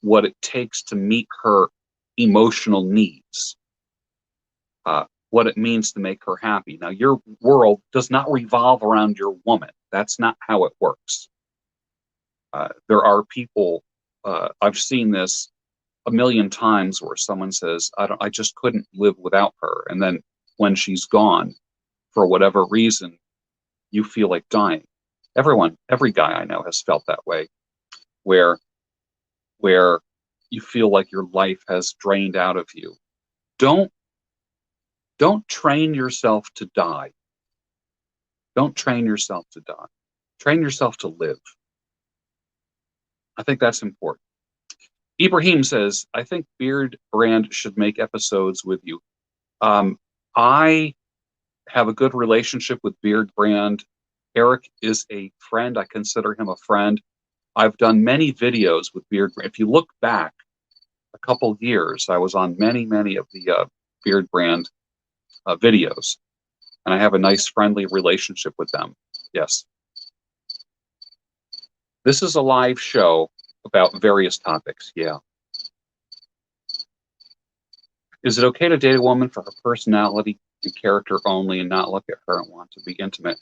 what it takes to meet her emotional needs, what it means to make her happy. Now, your world does not revolve around your woman. That's not how it works. There are people, I've seen this a million times where someone says, I just couldn't live without her. And then when she's gone, for whatever reason, you feel like dying. Every guy I know has felt that way, where you feel like your life has drained out of you. Don't train yourself to die. Don't train yourself to die. Train yourself to live. I think that's important. Ibrahim says, I think Beard Brand should make episodes with you. I have a good relationship with Beard Brand. Eric is a friend. I consider him a friend. I've done many videos with Beard Brand. If you look back a couple years, I was on many of the Beard Brand videos, and I have a nice friendly relationship with them. Yes. This is a live show about various topics. Yeah. Is it okay to date a woman for her personality and character only and not look at her and want to be intimate?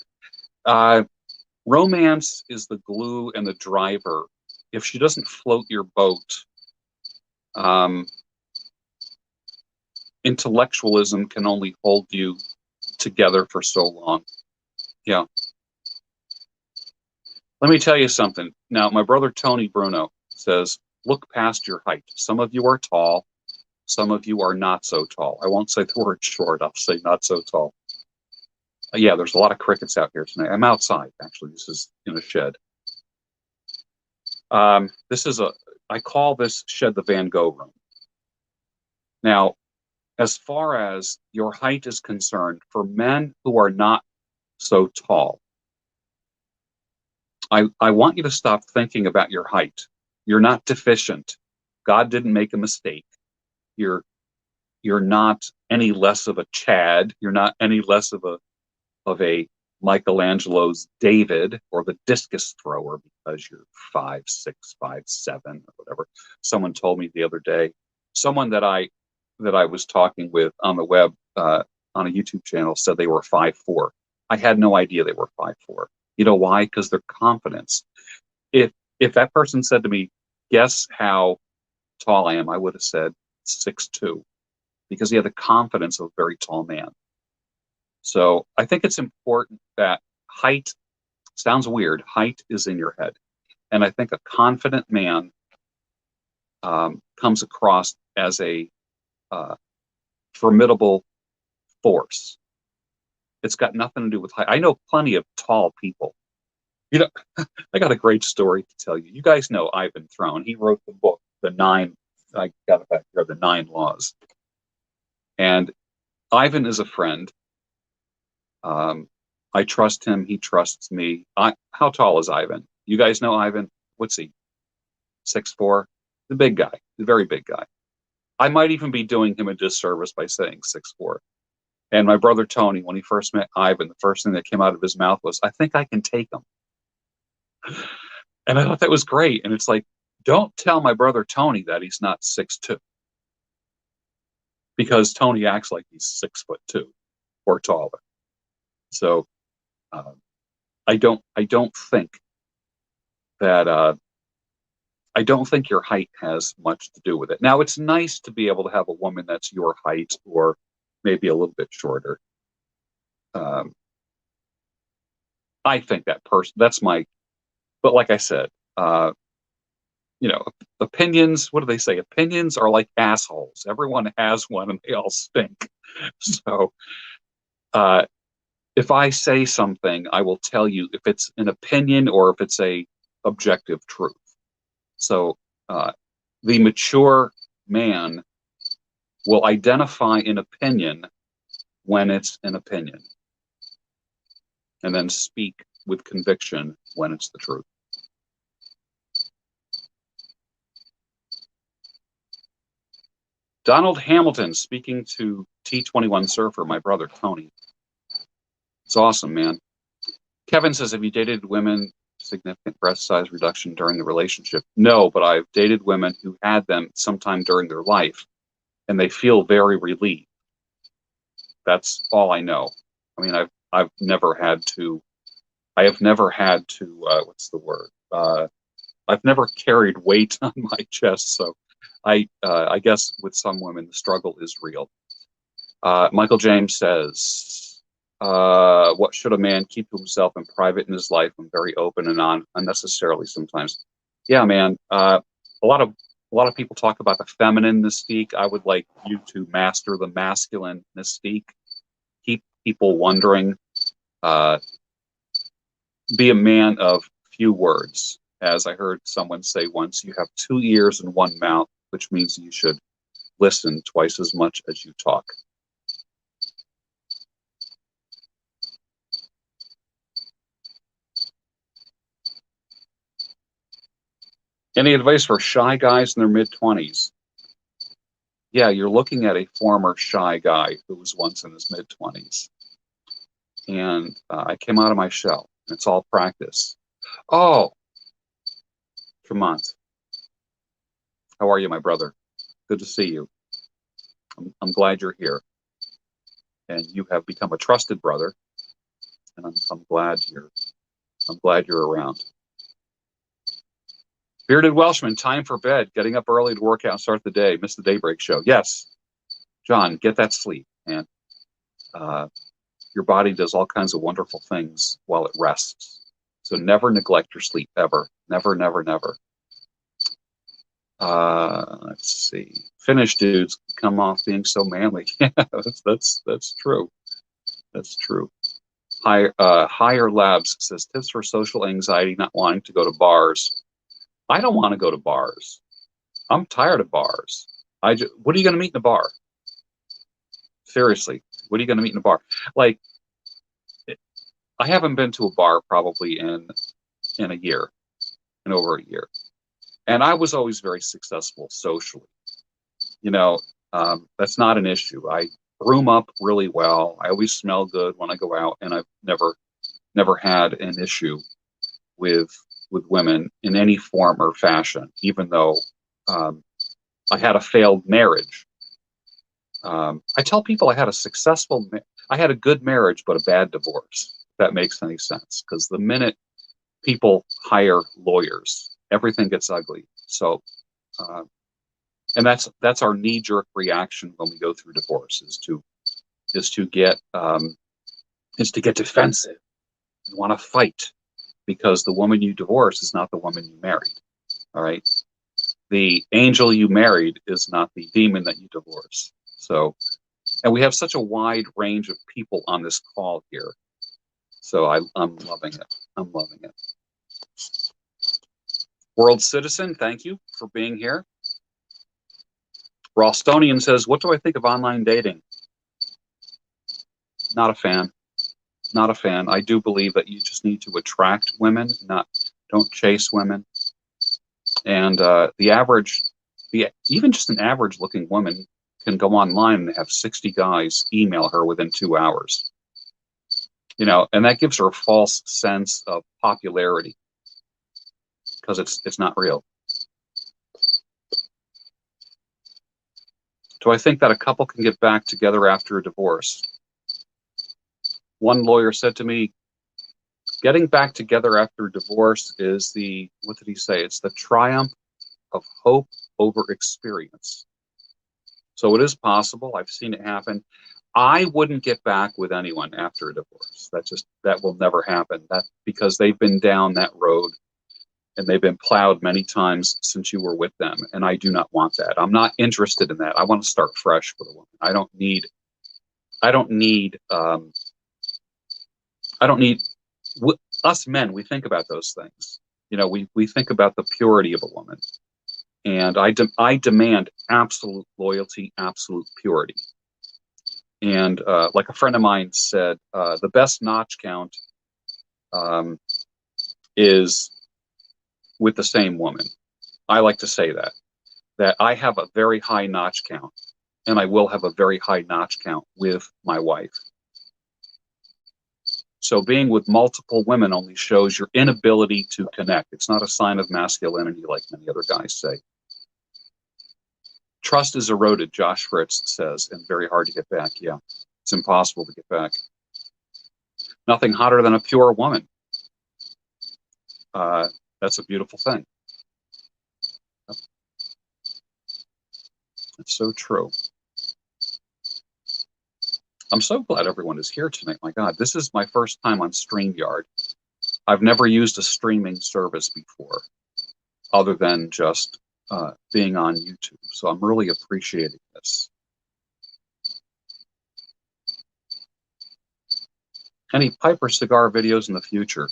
Romance is the glue and the driver. If she doesn't float your boat, intellectualism can only hold you together for so long. Yeah. Let me tell you something. Now, my brother Tony Bruno says, look past your height. Some of you are tall. Some of you are not so tall. I won't say the word short. I'll say not so tall. Yeah, there's a lot of crickets out here tonight. I'm outside, actually. This is in a shed. I call this shed the Van Gogh room. Now, as far as your height is concerned, for men who are not so tall, I want you to stop thinking about your height. You're not deficient. God didn't make a mistake. You're not any less of a Chad. You're not any less of a Michelangelo's David, or the discus thrower, because you're 5'6", 5'7", or whatever. Someone told me the other day, someone that I was talking with on the web, on a YouTube channel, said they were 5'4". I had no idea they were 5'4". You know why? Because their confidence. If that person said to me, guess how tall I am, I would have said 6'2", because he had the confidence of a very tall man. So I think it's important that height, sounds weird, height is in your head. And I think a confident man comes across as a formidable force. It's got nothing to do with height. I know plenty of tall people. You know, I got a great story to tell you. You guys know Ivan Throne. He wrote the book, I got it back here, The 9 Laws. And Ivan is a friend. I trust him. He trusts me. How tall is Ivan? You guys know Ivan? What's he? 6'4"? The big guy, the very big guy. I might even be doing him a disservice by saying 6'4". And my brother Tony, when he first met Ivan, the first thing that came out of his mouth was, I think I can take him. And I thought that was great. And it's like, don't tell my brother Tony that he's not 6'2", because Tony acts like he's 6'2" or taller. So I don't think that I don't think your height has much to do with it. Now, it's nice to be able to have a woman that's your height or maybe a little bit shorter. I think that's my, but like I said, you know, opinions, what do they say? Opinions are like assholes. Everyone has one and they all stink. So if I say something, I will tell you if it's an opinion or if it's a objective truth. So the mature man will identify an opinion when it's an opinion, and then speak with conviction when it's the truth. Donald Hamilton speaking to T21 Surfer, my brother Tony. It's awesome, man. Kevin says, have you dated women significant breast size reduction during the relationship? No, but I've dated women who had them sometime during their life, and they feel very relieved. That's all I know. I mean, I've never had to. I have never had to. What's the word? I've never carried weight on my chest, so I guess with some women the struggle is real. Michael James says, what should a man keep to himself in private in his life and very open and unnecessarily sometimes? Yeah, man. A lot of people talk about the feminine mystique. I would like you to master the masculine mystique. Keep people wondering. Be a man of few words. As I heard someone say once, you have 2 ears and 1 mouth, which means you should listen twice as much as you talk. Any advice for shy guys in their mid-20s? Yeah, you're looking at a former shy guy who was once in his mid-20s. And I came out of my shell. It's all practice. Oh, Tremont. How are you, my brother? Good to see you. I'm glad you're here. And you have become a trusted brother. And I'm glad you're around. Bearded Welshman, time for bed. Getting up early to work out and start the day. Miss the Daybreak show. Yes. John, get that sleep, man. Your body does all kinds of wonderful things while it rests. So never neglect your sleep, ever. Never, never, never. Let's see. Finnish dudes come off being so manly. Yeah, that's true. That's true. Higher Labs says, tips for social anxiety, not wanting to go to bars. I don't want to go to bars. I'm tired of bars. What are you going to meet in a bar? Seriously, what are you going to meet in a bar? Like, I haven't been to a bar probably in a year, in over a year. And I was always very successful socially. You know, that's not an issue. I room up really well. I always smell good when I go out, and I've never never had an issue with women in any form or fashion, even though I had a failed marriage. I tell people I had I had a good marriage, but a bad divorce, if that makes any sense. Because the minute people hire lawyers, everything gets ugly. So, and that's our knee-jerk reaction when we go through divorce is to get defensive and want to fight because the woman you divorce is not the woman you married. All right, the angel you married is not the demon that you divorce. So, and we have such a wide range of people on this call here. So I'm loving it. I'm loving it. World Citizen, thank you for being here. Ralstonian says, what do I think of online dating? Not a fan. Not a fan. I do believe that you just need to attract women, don't chase women. And even just an average looking woman can go online and have 60 guys email her within 2 hours. You know, and that gives her a false sense of popularity because it's not real. Do I think that a couple can get back together after a divorce? One lawyer said to me, getting back together after divorce is what did he say? It's the triumph of hope over experience. So it is possible. I've seen it happen. I wouldn't get back with anyone after a divorce. That will never happen. That because they've been down that road and they've been plowed many times since you were with them. And I do not want that. I'm not interested in that. I want to start fresh with a woman. I don't need us men. We think about those things. You know, we think about the purity of a woman. And I demand absolute loyalty, absolute purity. And like a friend of mine said, the best notch count is with the same woman. I like to say that I have a very high notch count, and I will have a very high notch count with my wife. So being with multiple women only shows your inability to connect. It's not a sign of masculinity like many other guys say. Trust is eroded, Josh Fritz says, and very hard to get back. Yeah, it's impossible to get back. Nothing hotter than a pure woman. That's a beautiful thing. It's so true. I'm so glad everyone is here tonight. My God, this is my first time on StreamYard. I've never used a streaming service before, other than just being on YouTube. So I'm really appreciating this. Any Piper Cigar videos in the future?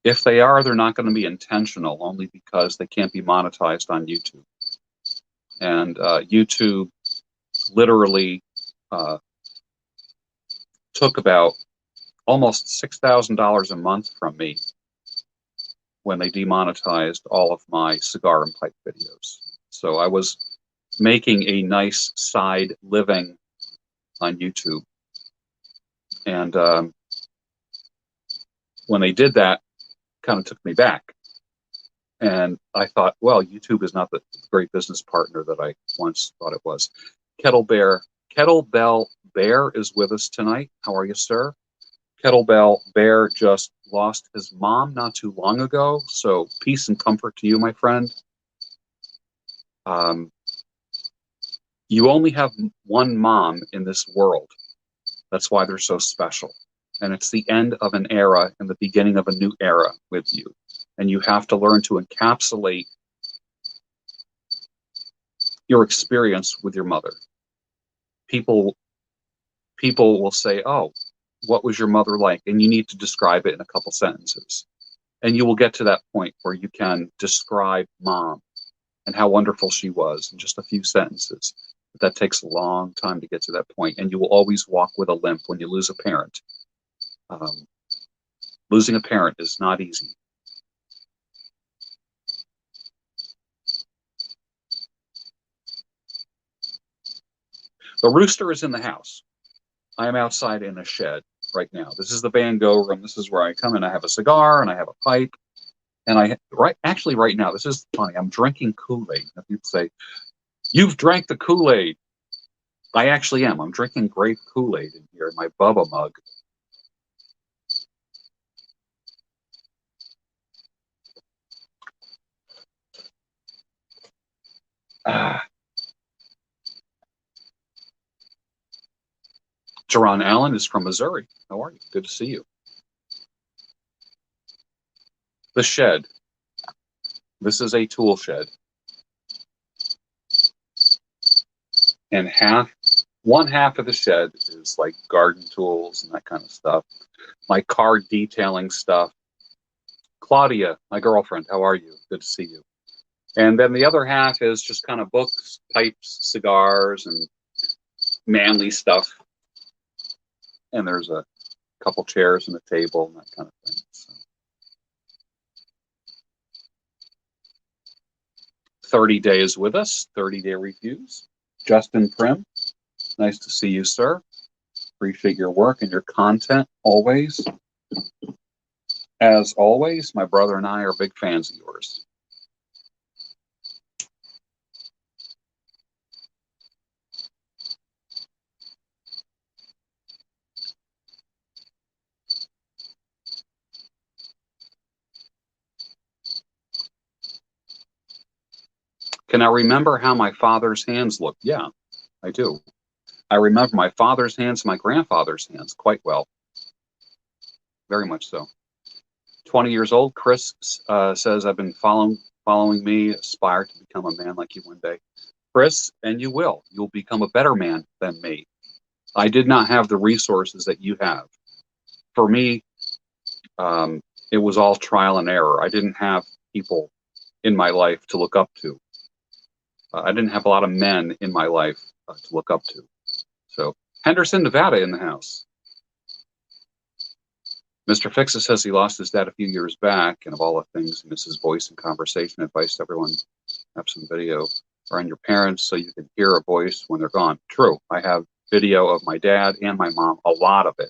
If they are, they're not going to be intentional, only because they can't be monetized on YouTube. And YouTube literally took about almost $6,000 a month from me when they demonetized all of my cigar and pipe videos. So I was making a nice side living on YouTube. And when they did that, kind of took me back. And I thought, well, YouTube is not the great business partner that I once thought it was. Kettlebell Bear is with us tonight. How are you, sir? Kettlebell Bear just lost his mom not too long ago. So peace and comfort to you, my friend. You only have one mom in this world. That's why they're so special. And it's the end of an era and the beginning of a new era with you. And you have to learn to encapsulate your experience with your mother. People will say, oh, what was your mother like? And you need to describe it in a couple sentences. And you will get to that point where you can describe mom and how wonderful she was in just a few sentences. But that takes a long time to get to that point. And you will always walk with a limp when you lose a parent. Losing a parent is not easy. The rooster is in the house. I am outside in a shed. right now. This is the Van Gogh room. This is where I come in. I have a cigar and I have a pipe. And actually right now, this is funny. I'm drinking Kool-Aid. People say, you've drank the Kool-Aid. I actually am. I'm drinking grape Kool-Aid in here in my Bubba mug. Jerron Allen is from Missouri. How are you? Good to see you. The shed. This is a tool shed. And one half of the shed is like garden tools and that kind of stuff. My car detailing stuff. Claudia, my girlfriend, how are you? Good to see you. And then the other half is just kind of books, pipes, cigars, and manly stuff. And there's a couple chairs and a table and that kind of thing. So. 30 days with us, 30-day reviews. Justin Prim, nice to see you, sir. Appreciate your work and your content always. As always, my brother and I are big fans of yours. Can I remember how my father's hands looked? Yeah, I do. I remember my father's hands, my grandfather's hands quite well. Very much so. 20 years old. Chris says, I've been following me, aspire to become a man like you one day. Chris, and you will. You'll become a better man than me. I did not have the resources that you have. For me, it was all trial and error. I didn't have people in my life to look up to. I didn't have a lot of men in my life to look up to. So, Henderson, Nevada in the house. Mr. Fixa says he lost his dad a few years back, and of all the things, he misses voice and conversation. Advice to everyone, have some video around your parents so you can hear a voice when they're gone. True. I have video of my dad and my mom, a lot of it.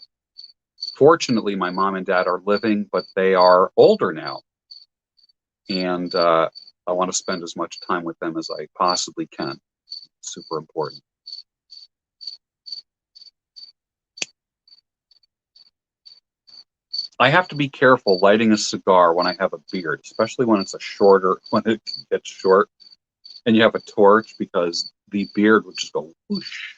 Fortunately, my mom and dad are living, but they are older now. And I want to spend as much time with them as I possibly can. It's super important. I have to be careful lighting a cigar when I have a beard, especially when it's when it gets short and you have a torch, because the beard would just go whoosh.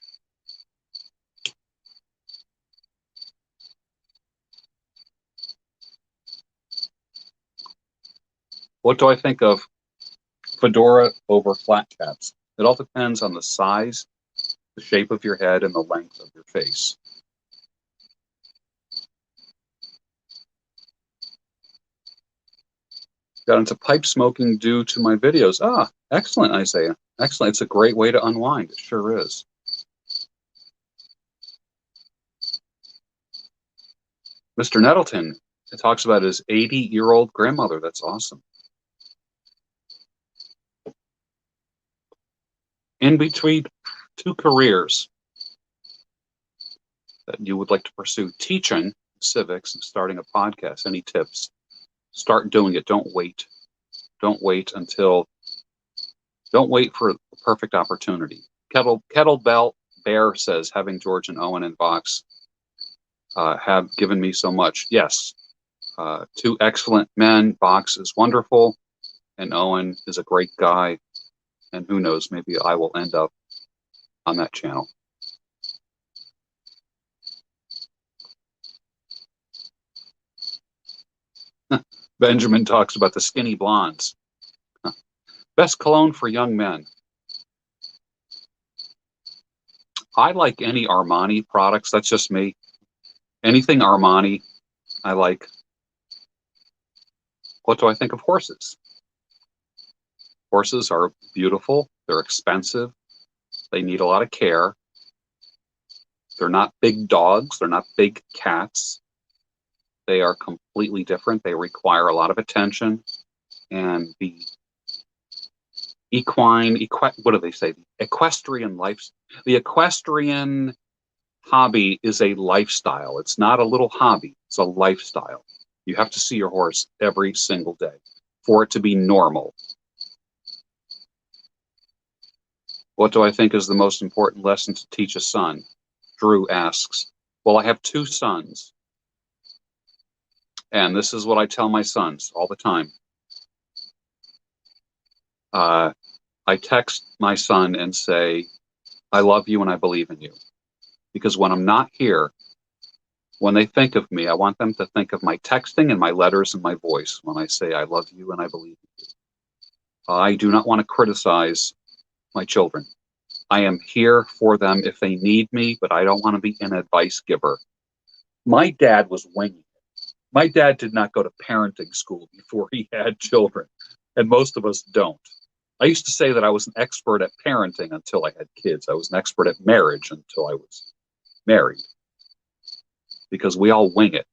What do I think of fedora over flat caps? It all depends on the size, the shape of your head, and the length of your face. Got into pipe smoking due to my videos. Ah, excellent, Isaiah. Excellent. It's a great way to unwind. It sure is. Mr. Nettleton, it talks about his 80-year-old grandmother. That's awesome. In between two careers that you would like to pursue, teaching civics and starting a podcast, any tips? Start doing it. Don't wait. Don't wait for the perfect opportunity. Kettlebell Bear says, having George and Owen and Vox have given me so much. Yes, two excellent men. Vox is wonderful, and Owen is a great guy. And who knows, maybe I will end up on that channel. Benjamin talks about the skinny blondes. Best cologne for young men. I like any Armani products. That's just me. Anything Armani, I like. What do I think of horses? Horses are beautiful. They're expensive. They need a lot of care. They're not big dogs. They're not big cats. They are completely different. They require a lot of attention. And the what do they say? The equestrian hobby is a lifestyle. It's not a little hobby. It's a lifestyle. You have to see your horse every single day for it to be normal. What do I think is the most important lesson to teach a son? Drew asks. Well, I have 2 sons. And this is what I tell my sons all the time. I text my son and say, I love you and I believe in you. Because when I'm not here, when they think of me, I want them to think of my texting and my letters and my voice when I say I love you and I believe in you. I do not want to criticize my children. I am here for them if they need me, but I don't want to be an advice giver. My dad was winging it. My dad did not go to parenting school before he had children, and most of us don't. I used to say that I was an expert at parenting until I had kids. I was an expert at marriage until I was married, because we all wing it.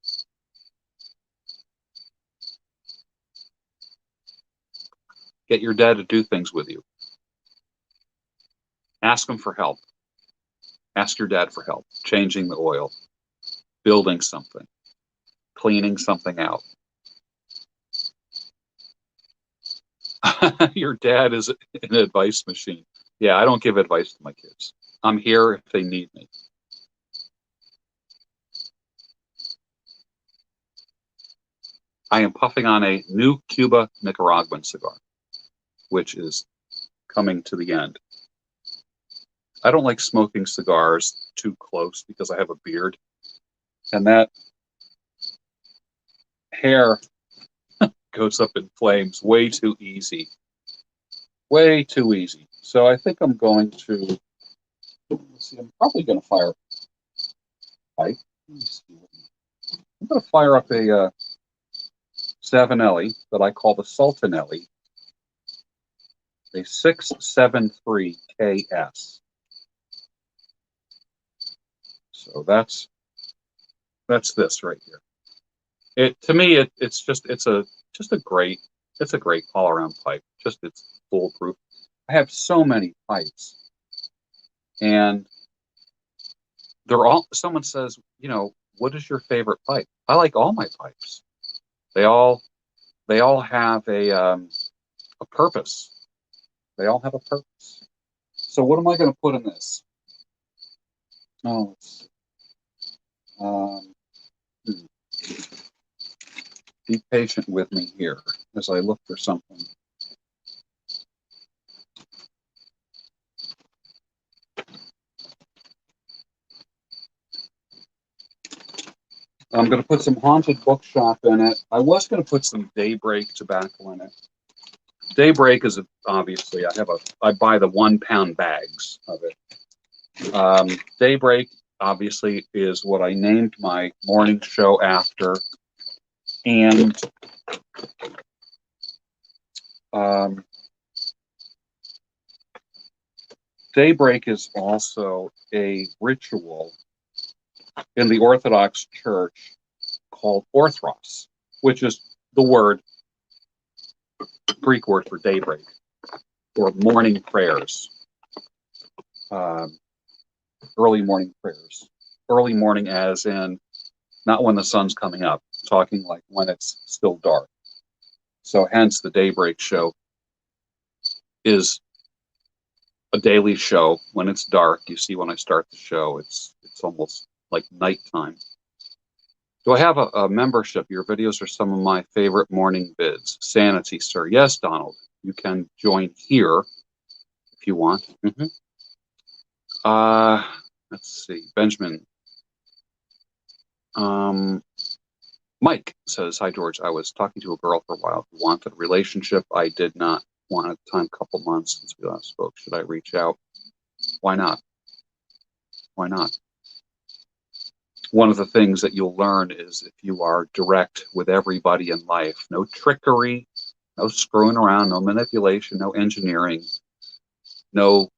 Get your dad to do things with you. Ask him for help. Ask your dad for help. Changing the oil, building something, cleaning something out. Your dad is an advice machine. Yeah, I don't give advice to my kids. I'm here if they need me. I am puffing on a new Cuba Nicaraguan cigar, which is coming to the end. I don't like smoking cigars too close because I have a beard, and that hair goes up in flames way too easy. Way too easy. So I think I'm going to, let's see, I'm probably going to fire up a pipe. I'm going to fire up a Savinelli that I call the Sultanelli, a 673 KS. So that's this right here. To me, it's a great all around pipe. It's foolproof. I have so many pipes, and they're all. Someone says, what is your favorite pipe? I like all my pipes. They all have a purpose. They all have a purpose. So what am I going to put in this? Oh, be patient with me here as I look for something. I'm going to put some Haunted Bookshop in it. I was going to put some Daybreak tobacco in it. Daybreak is obviously, I buy the 1 pound bags of it. Daybreak obviously is what I named my morning show after. And Daybreak is also a ritual in the Orthodox Church called orthros, which is the Greek word for daybreak, or morning prayers, early morning prayers. Early morning as in not when the sun's coming up, talking like when it's still dark. So hence the Daybreak show is a daily show. When it's dark, you see when I start the show, it's almost like nighttime. Do I have a membership? Your videos are some of my favorite morning vids. Sanity, sir. Yes, Donald. You can join here if you want. Let's see. Benjamin. Mike says, hi, George. I was talking to a girl for a while who wanted a relationship. I did not want at the time, a couple months since we last spoke. Should I reach out? Why not? Why not? One of the things that you'll learn is if you are direct with everybody in life, no trickery, no screwing around, no manipulation, no engineering, no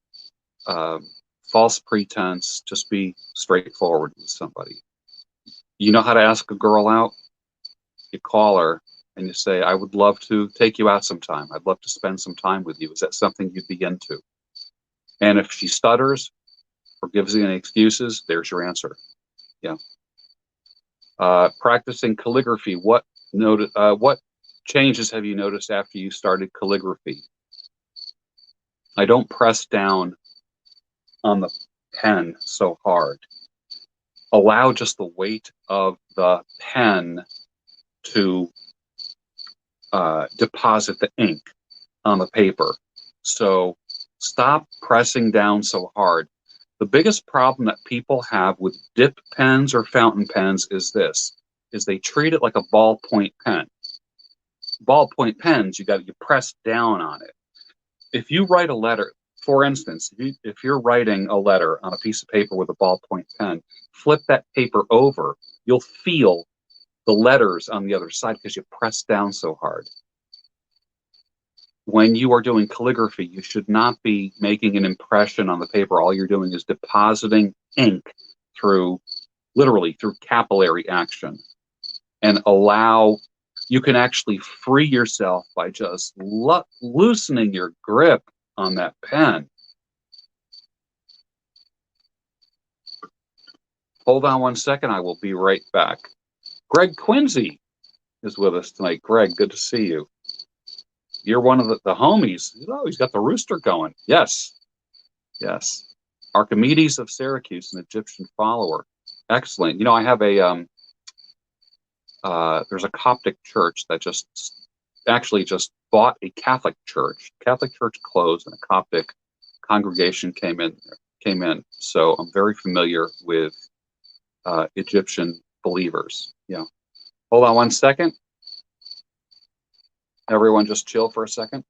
false pretense, just be straightforward with somebody. You know how to ask a girl out? You call her and you say, I would love to take you out sometime. I'd love to spend some time with you. Is that something you'd be into? And if she stutters, or gives you any excuses, there's your answer. Yeah. Practicing calligraphy. What changes have you noticed after you started calligraphy? I don't press down on the pen so hard. Allow just the weight of the pen to deposit the ink on the paper. So stop pressing down so hard. The biggest problem that people have with dip pens or fountain pens is they treat it like a ballpoint pen. Ballpoint pens, you press down on it. If you write a letter, for instance, if you're writing a letter on a piece of paper with a ballpoint pen, flip that paper over, you'll feel the letters on the other side because you press down so hard. When you are doing calligraphy, you should not be making an impression on the paper. All you're doing is depositing ink literally through capillary action, and you can actually free yourself by just loosening your grip on that pen. Hold on one second. I will be right back. Greg Quincy is with us tonight. Greg, good to see you. You're one of the homies. Oh, he's got the rooster going. Yes. Yes. Archimedes of Syracuse, an Egyptian follower. Excellent. You know, I have there's a Coptic church that just bought a Catholic church. Catholic church closed and a Coptic congregation came in. So I'm very familiar with Egyptian believers. Yeah. Hold on one second. Everyone just chill for a second.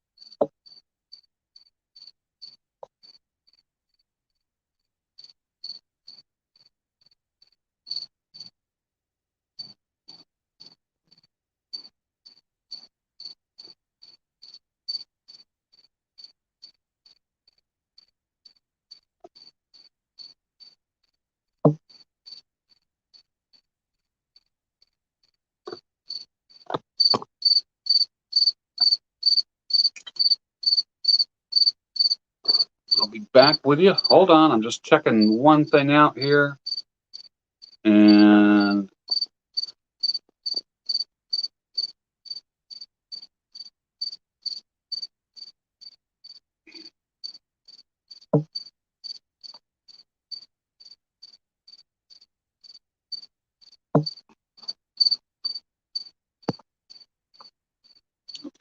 I'll be back with you. Hold on, I'm just checking one thing out here. And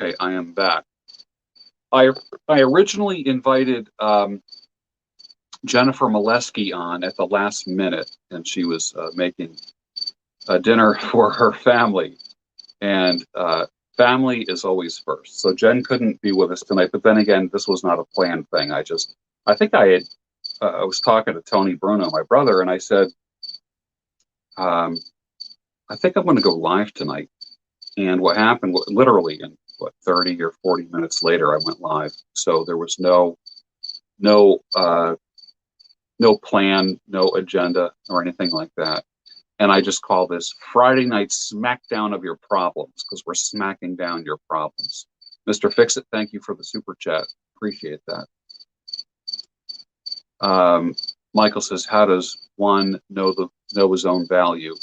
okay, I am back. I originally invited Jennifer Molesky on at the last minute, and she was making a dinner for her family. And family is always first. So Jen couldn't be with us tonight, but then again, this was not a planned thing. I was talking to Tony Bruno, my brother, and I said, I think I'm going to go live tonight. And what happened, literally, in 30 or 40 minutes later, I went live. So there was no plan, no agenda, or anything like that. And I just call this Friday night smackdown of your problems, because we're smacking down your problems. Mr. Fixit, thank you for the super chat. Appreciate that. Michael says, how does one know his own value?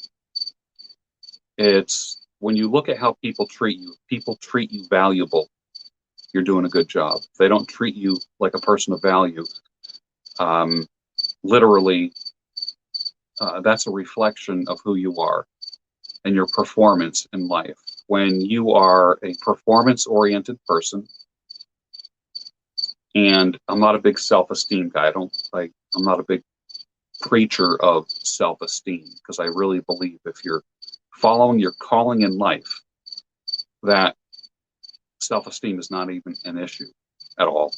It's when you look at how people treat you valuable, you're doing a good job. If they don't treat you like a person of value, literally, that's a reflection of who you are and your performance in life. When you are a performance-oriented person, and I'm not a big self-esteem guy. I'm not a big preacher of self-esteem, because I really believe if you're following your calling in life, that self-esteem is not even an issue at all.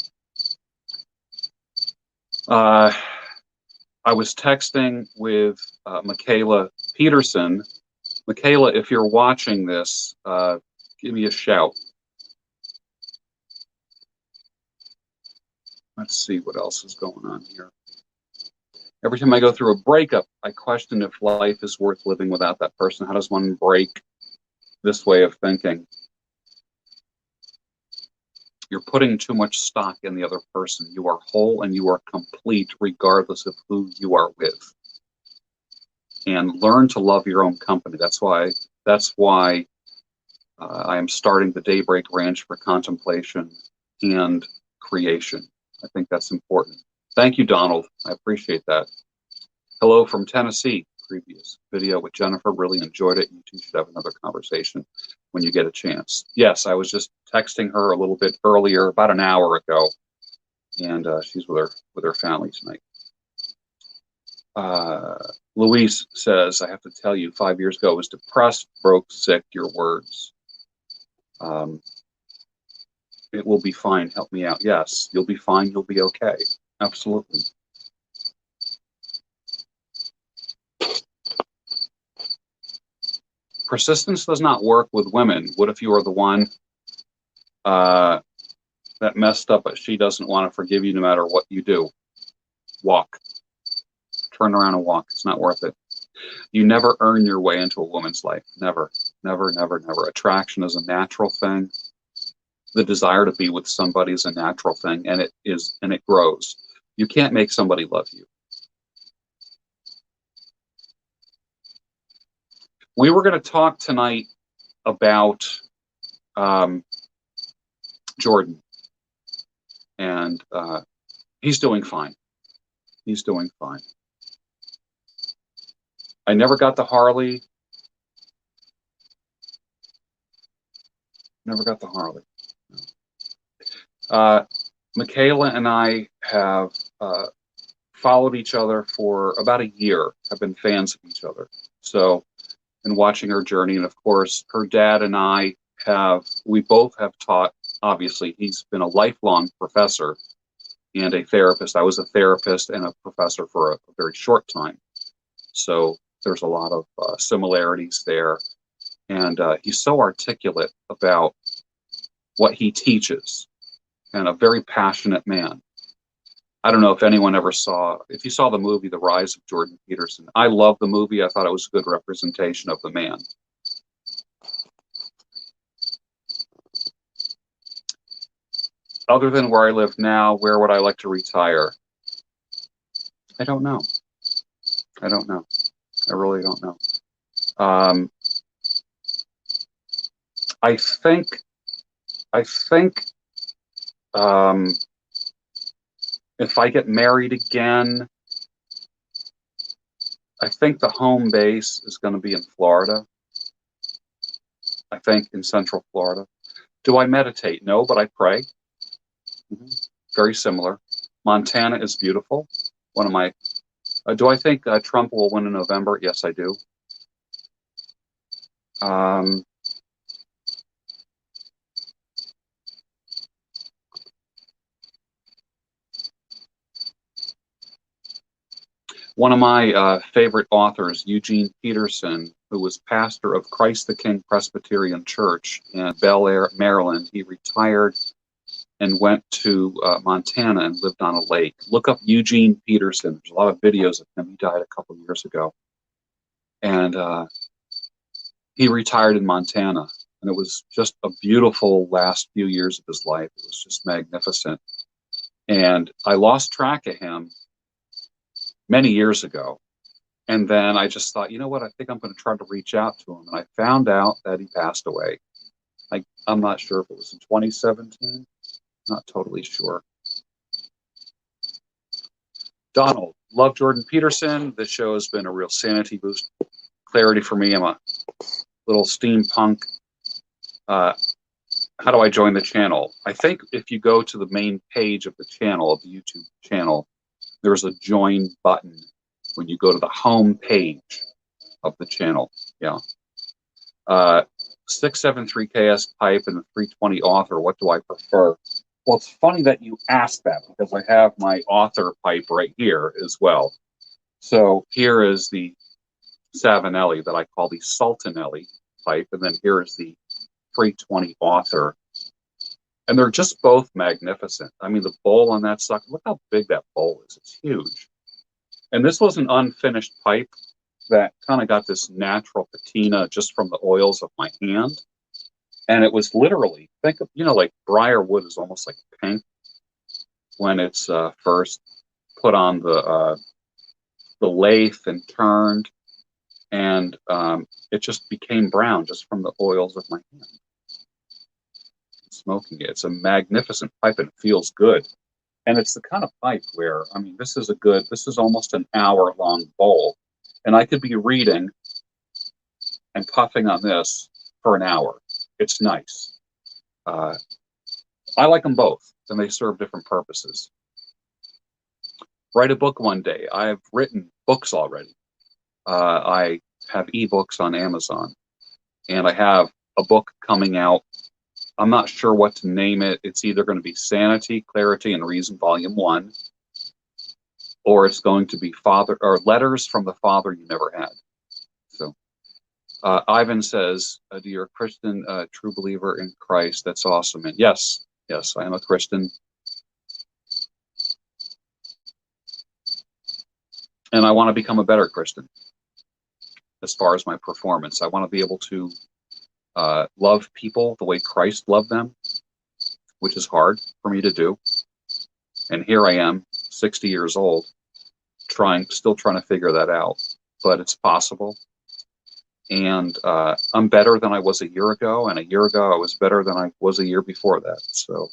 I was texting with Michaela Peterson. Michaela, if you're watching this, give me a shout. Let's see what else is going on here. Every time I go through a breakup, I question if life is worth living without that person. How does one break this way of thinking? You're putting too much stock in the other person. You are whole and you are complete regardless of who you are with. And learn to love your own company. That's why I am starting the Daybreak Ranch for contemplation and creation. I think that's important. Thank you, Donald. I appreciate that. Hello from Tennessee. Previous video with Jennifer. Really enjoyed it. You two should have another conversation when you get a chance. Yes, I was just texting her a little bit earlier, about an hour ago, and she's with her family tonight. Luis says, I have to tell you, 5 years ago I was depressed, broke, sick, your words. It will be fine. Help me out. Yes, you'll be fine. You'll be okay. Absolutely. Persistence does not work with women. What if you are the one that messed up, but she doesn't want to forgive you no matter what you do? Walk. Turn around and walk. It's not worth it. You never earn your way into a woman's life. Never, never, never, never. Attraction is a natural thing. The desire to be with somebody is a natural thing, and it grows. You can't make somebody love you. We were going to talk tonight about Jordan, and he's doing fine. He's doing fine. I never got the Harley. Never got the Harley. Michaela and I have followed each other for about a year, have been fans of each other. So, and watching her journey, and of course, her dad and we both have taught, obviously, he's been a lifelong professor and a therapist. I was a therapist and a professor for a very short time. So there's a lot of similarities there. And he's so articulate about what he teaches, and a very passionate man. I don't know if anyone ever if you saw the movie, The Rise of Jordan Peterson. I love the movie. I thought it was a good representation of the man. Other than where I live now, where would I like to retire? I don't know. I don't know. I really don't know. I think if I get married again, I think the home base is going to be in Florida. I think in Central Florida. Do I meditate? No, but I pray. Very similar. Montana is beautiful. One of my. Do I think Trump will win in November? Yes, I do. One of my favorite authors, Eugene Peterson, who was pastor of Christ the King Presbyterian Church in Bel Air, Maryland. He retired and went to Montana and lived on a lake. Look up Eugene Peterson. There's a lot of videos of him. He died a couple of years ago. And he retired in Montana. And it was just a beautiful last few years of his life. It was just magnificent. And I lost track of him many years ago. And then I just thought, you know what, I think I'm going to try to reach out to him. And I found out that he passed away. I'm not sure if it was in 2017. Not totally sure. Donald, love Jordan Peterson. This show has been a real sanity boost. Clarity for me. I'm a little steampunk. How do I join the channel? I think if you go to the main page of the channel, of the YouTube channel, there's a join button when you go to the home page of the channel. Yeah. 673KS pipe and the 320 author. What do I prefer? Well, it's funny that you asked that because I have my author pipe right here as well. So here is the Savinelli that I call the Sultanelli pipe, and then here is the 320 author. And they're just both magnificent. I mean, the bowl on that sucker, look how big that bowl is. It's huge. And this was an unfinished pipe that kind of got this natural patina just from the oils of my hand. And it was literally, think of, like briarwood is almost like pink when it's first put on the lathe and turned, and it just became brown just from the oils of my hand. Smoking it. It's a magnificent pipe and it feels good. And it's the kind of pipe where, I mean, this is almost an hour long bowl. And I could be reading and puffing on this for an hour. It's nice. I like them both, and they serve different purposes. Write a book one day. I've written books already. I have ebooks on Amazon, and I have a book coming out. I'm not sure what to name it. It's either going to be Sanity, Clarity, and Reason, Volume 1, or it's going to be Letters from the Father You Never Had. So Ivan says, do you're a Christian, true believer in Christ? That's awesome. And yes, I am a Christian. And I want to become a better Christian as far as my performance. I want to be able to love people the way Christ loved them, which is hard for me to do. And here I am, 60 years old, still trying to figure that out. But it's possible. And I'm better than I was a year ago. And a year ago, I was better than I was a year before that. So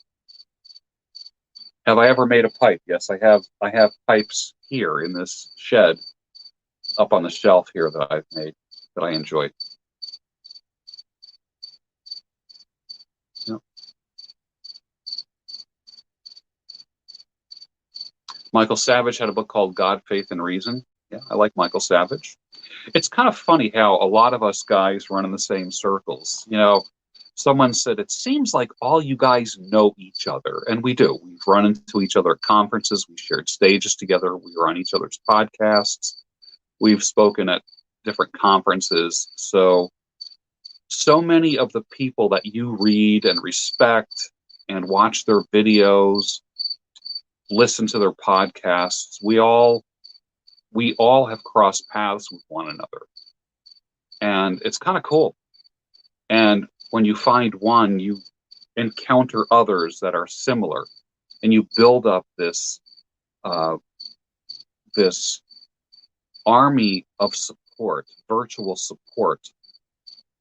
have I ever made a pipe? Yes, I have. I have pipes here in this shed up on the shelf here that I've made that I enjoy. Yep. Michael Savage had a book called God, Faith, and Reason. Yeah, I like Michael Savage. It's kind of funny how a lot of us guys run in the same circles. Someone said, it seems like all you guys know each other. And we do. We've run into each other at conferences. We shared stages together. We were on each other's podcasts. We've spoken at different conferences. So many of the people that you read and respect and watch their videos, listen to their podcasts, we all have crossed paths with one another. And it's kind of cool. And when you find one, you encounter others that are similar, and you build up this army of support, virtual support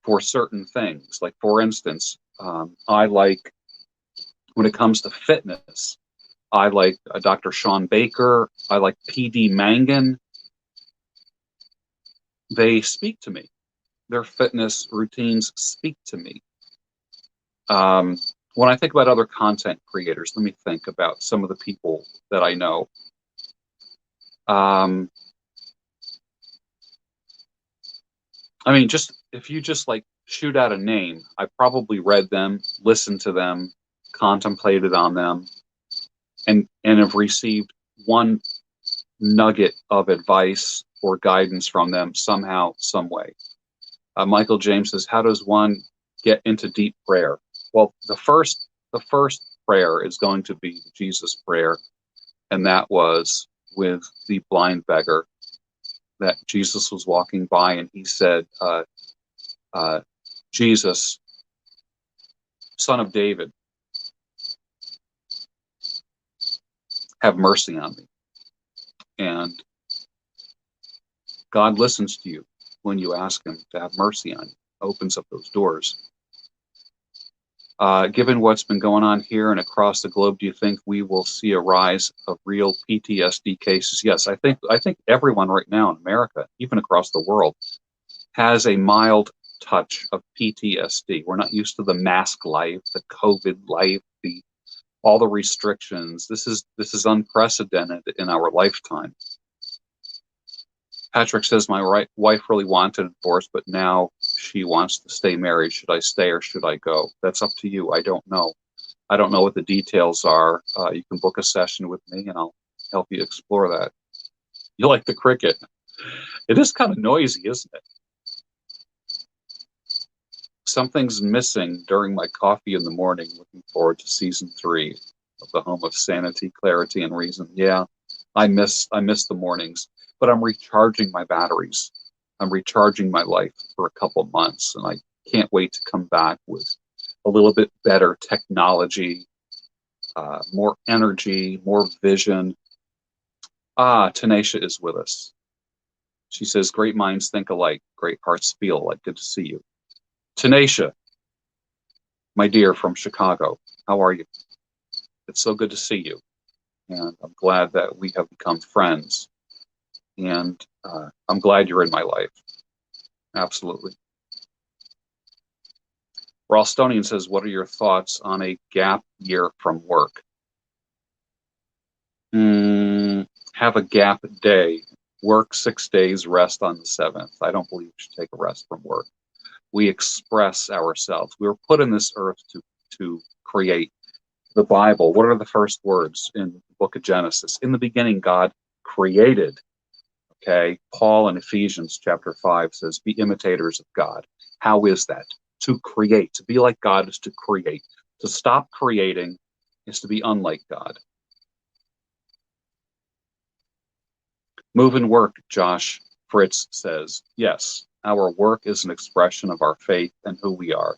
for certain things. Like, for instance, I like, when it comes to fitness, I like Dr. Sean Baker. I like PD Mangan. They speak to me. Their fitness routines speak to me. When I think about other content creators, let me think about some of the people that I know. I mean, if you like shoot out a name, I probably read them, listened to them, contemplated on them, and have received one nugget of advice or guidance from them somehow, some way. Michael James says, how does one get into deep prayer? Well, the first prayer is going to be the Jesus prayer, and that was with the blind beggar, that Jesus was walking by and he said, Jesus, Son of David, have mercy on me. And God listens to you when you ask him to have mercy on you, opens up those doors. Given what's been going on here and across the globe, do you think we will see a rise of real PTSD cases? Yes, I think everyone right now in America, even across the world, has a mild touch of PTSD. We're not used to the mask life, the COVID life, all the restrictions. This is unprecedented in our lifetime. Patrick says, my wife really wanted a divorce, but now she wants to stay married. Should I stay or should I go? That's up to you. I don't know. I don't know what the details are. You can book a session with me and I'll help you explore that. You like the cricket? It is kind of noisy, isn't it? Something's missing during my coffee in the morning. Looking forward to season 3 of the Home of Sanity, Clarity, and Reason. Yeah, I miss the mornings. But I'm recharging my batteries. I'm recharging my life for a couple months, and I can't wait to come back with a little bit better technology, more energy, more vision. Tanisha is with us. She says, great minds think alike, great hearts feel alike. Good to see you. Tanisha, my dear from Chicago, how are you? It's so good to see you. And I'm glad that we have become friends. And I'm glad you're in my life. Absolutely. Ralstonian says, what are your thoughts on a gap year from work? Have a gap day. Work 6 days, rest on the 7th. I don't believe you should take a rest from work. We express ourselves. We were put in this earth to create. The Bible, what are the first words in the book of Genesis? In the beginning, God created. Okay, Paul in Ephesians chapter 5 says, be imitators of God. How is that? To create. To be like God is to create. To stop creating is to be unlike God. Move and work, Josh Fritz says. Yes, our work is an expression of our faith and who we are.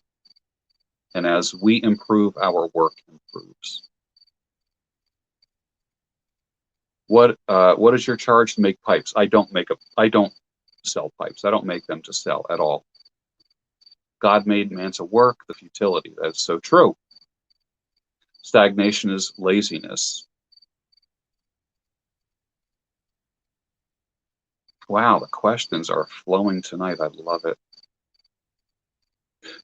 And as we improve, our work improves. What is your charge to make pipes? I don't sell pipes. I don't make them to sell at all. God made man to work, the futility. That's so true. Stagnation is laziness. Wow, the questions are flowing tonight. I love it.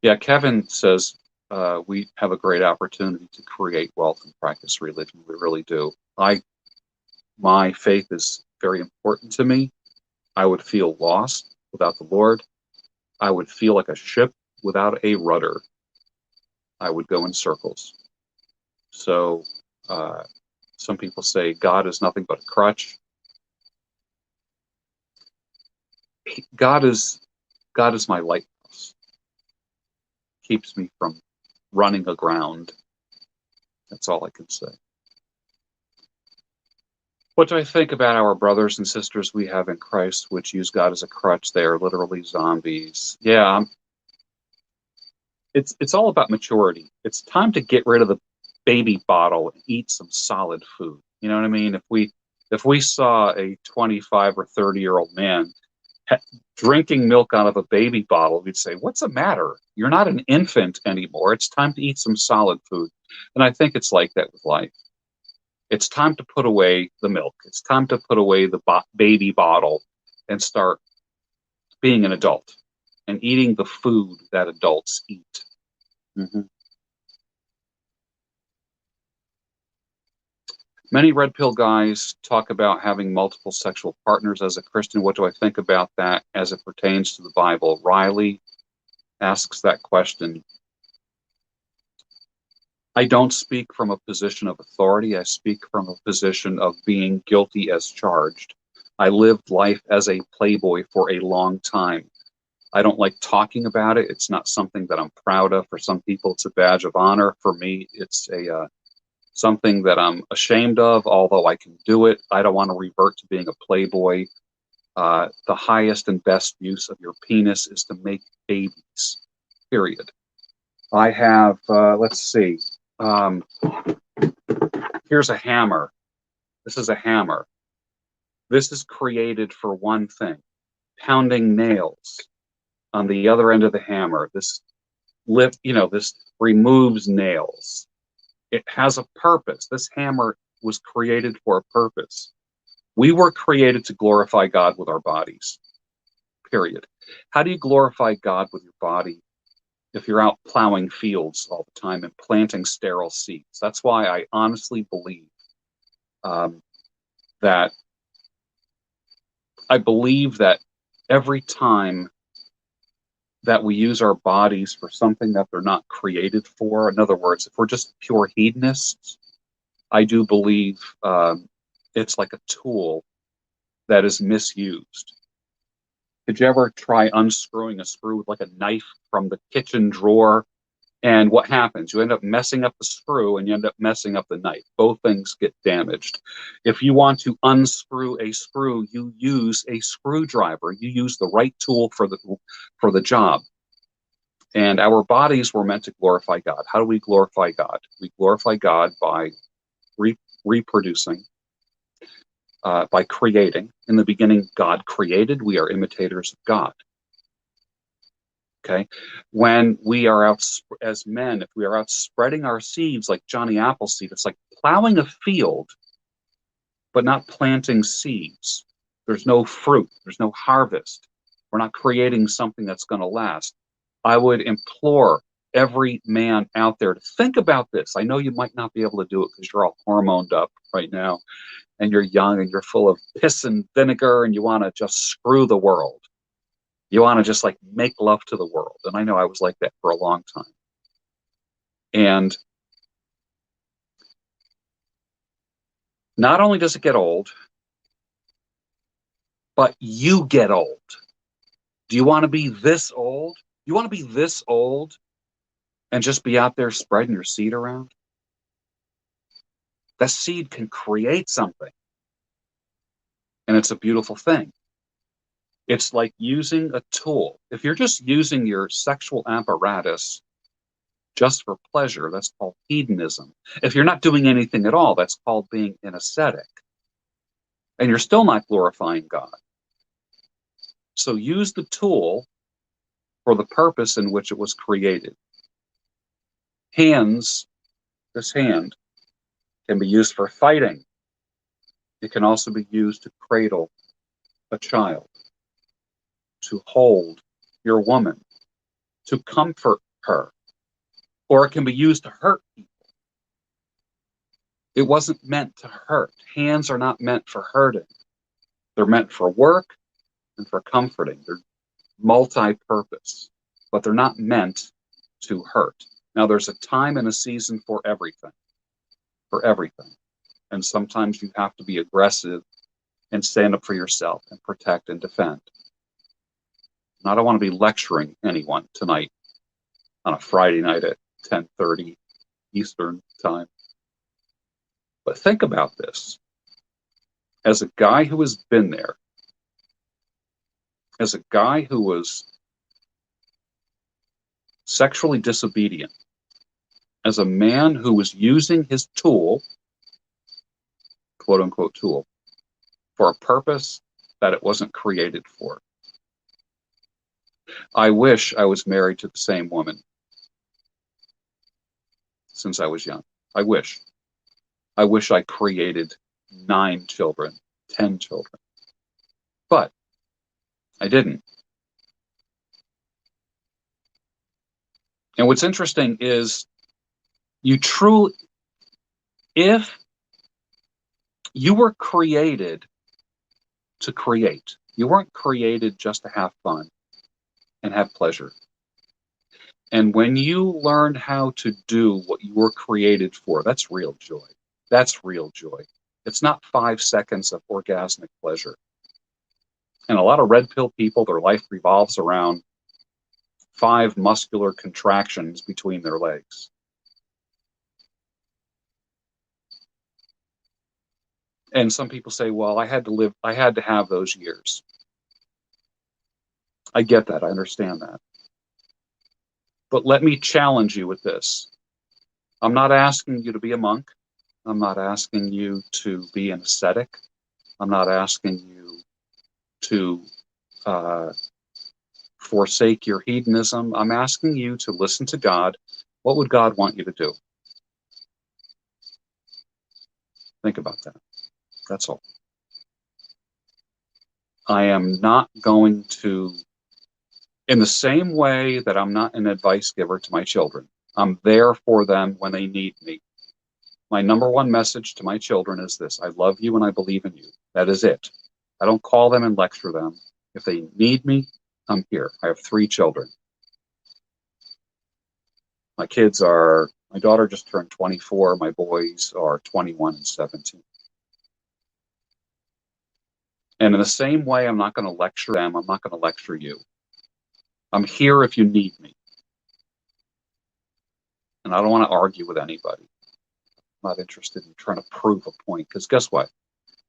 Yeah, Kevin says we have a great opportunity to create wealth and practice religion. We really do. My faith is very important to me. I would feel lost without the Lord. I would feel like a ship without a rudder. I would go in circles. So some people say God is nothing but a crutch. God is my lighthouse. Keeps me from running aground. That's all I can say. What do I think about our brothers and sisters we have in Christ, which use God as a crutch? They are literally zombies. Yeah, it's all about maturity. It's time to get rid of the baby bottle and eat some solid food. You know what I mean? If we saw a 25 or 30-year-old man drinking milk out of a baby bottle, we'd say, what's the matter? You're not an infant anymore. It's time to eat some solid food. And I think it's like that with life. It's time to put away the milk. It's time to put away the baby bottle and start being an adult and eating the food that adults eat. Many red pill guys talk about having multiple sexual partners. As a Christian, what do I think about that as it pertains to the Bible? Riley asks that question. I don't speak from a position of authority. I speak from a position of being guilty as charged. I lived life as a playboy for a long time. I don't like talking about it. It's not something that I'm proud of. For some people, it's a badge of honor. For me, it's something that I'm ashamed of, although I can do it. I don't want to revert to being a playboy. The highest and best use of your penis is to make babies, period. I have, let's see, here's a hammer. This is a hammer. This is created for one thing, pounding nails. On the other end of the hammer, this removes nails. It has a purpose. This hammer was created for a purpose. We were created to glorify God with our bodies, period. How do you glorify God with your body if you're out plowing fields all the time and planting sterile seeds? That's why I honestly believe that every time that we use our bodies for something that they're not created for, in other words, if we're just pure hedonists, I do believe it's like a tool that is misused. Did you ever try unscrewing a screw with like a knife from the kitchen drawer? And what happens? You end up messing up the screw and you end up messing up the knife. Both things get damaged. If you want to unscrew a screw, you use a screwdriver. You use the right tool for the job. And our bodies were meant to glorify God. How do we glorify God? We glorify God by reproducing, by creating. In the beginning, God created. We are imitators of God. Okay? When we are out as men, if we are out spreading our seeds like Johnny Appleseed, it's like plowing a field, but not planting seeds. There's no fruit. There's no harvest. We're not creating something that's going to last. I would implore every man out there to think about this. I know you might not be able to do it because you're all hormoned up right now and you're young and you're full of piss and vinegar and you want to just screw the world. You want to just like make love to the world. And I know I was like that for a long time. And not only does it get old, but you get old. Do you want to be this old? You want to be this old and just be out there spreading your seed around? That seed can create something. And it's a beautiful thing. It's like using a tool. If you're just using your sexual apparatus just for pleasure, that's called hedonism. If you're not doing anything at all, that's called being an ascetic. And you're still not glorifying God. So use the tool for the purpose in which it was created. Hands, this hand, can be used for fighting. It can also be used to cradle a child, to hold your woman, to comfort her, or it can be used to hurt people. It wasn't meant to hurt. Hands are not meant for hurting. They're meant for work and for comforting. They're multi-purpose, but they're not meant to hurt. Now, there's a time and a season for everything, And sometimes you have to be aggressive and stand up for yourself and protect and defend. And I don't want to be lecturing anyone tonight on a Friday night at 10:30 Eastern time. But think about this. As a guy who has been there, as a guy who was sexually disobedient, as a man who was using his tool, quote unquote tool, for a purpose that it wasn't created for. I wish I was married to the same woman since I was young. I wish I created 9 children, 10 children. But I didn't. And what's interesting is if you were created to create, you weren't created just to have fun and have pleasure. And when you learned how to do what you were created for, that's real joy. That's real joy. It's not 5 seconds of orgasmic pleasure. And a lot of red pill people, their life revolves around 5 muscular contractions between their legs. And some people say, well, I had to have those years. I get that. I understand that. But let me challenge you with this. I'm not asking you to be a monk. I'm not asking you to be an ascetic. I'm not asking you to forsake your hedonism. I'm asking you to listen to God. What would God want you to do? Think about that. That's all. I am not going to, in the same way that I'm not an advice giver to my children, I'm there for them when they need me. My number one message to my children is this: I love you and I believe in you. That is it. I don't call them and lecture them. If they need me, I'm here. I have 3 children. My daughter just turned 24. My boys are 21 and 17. And in the same way, I'm not going to lecture them. I'm not going to lecture you. I'm here if you need me. And I don't want to argue with anybody. I'm not interested in trying to prove a point. Because guess what?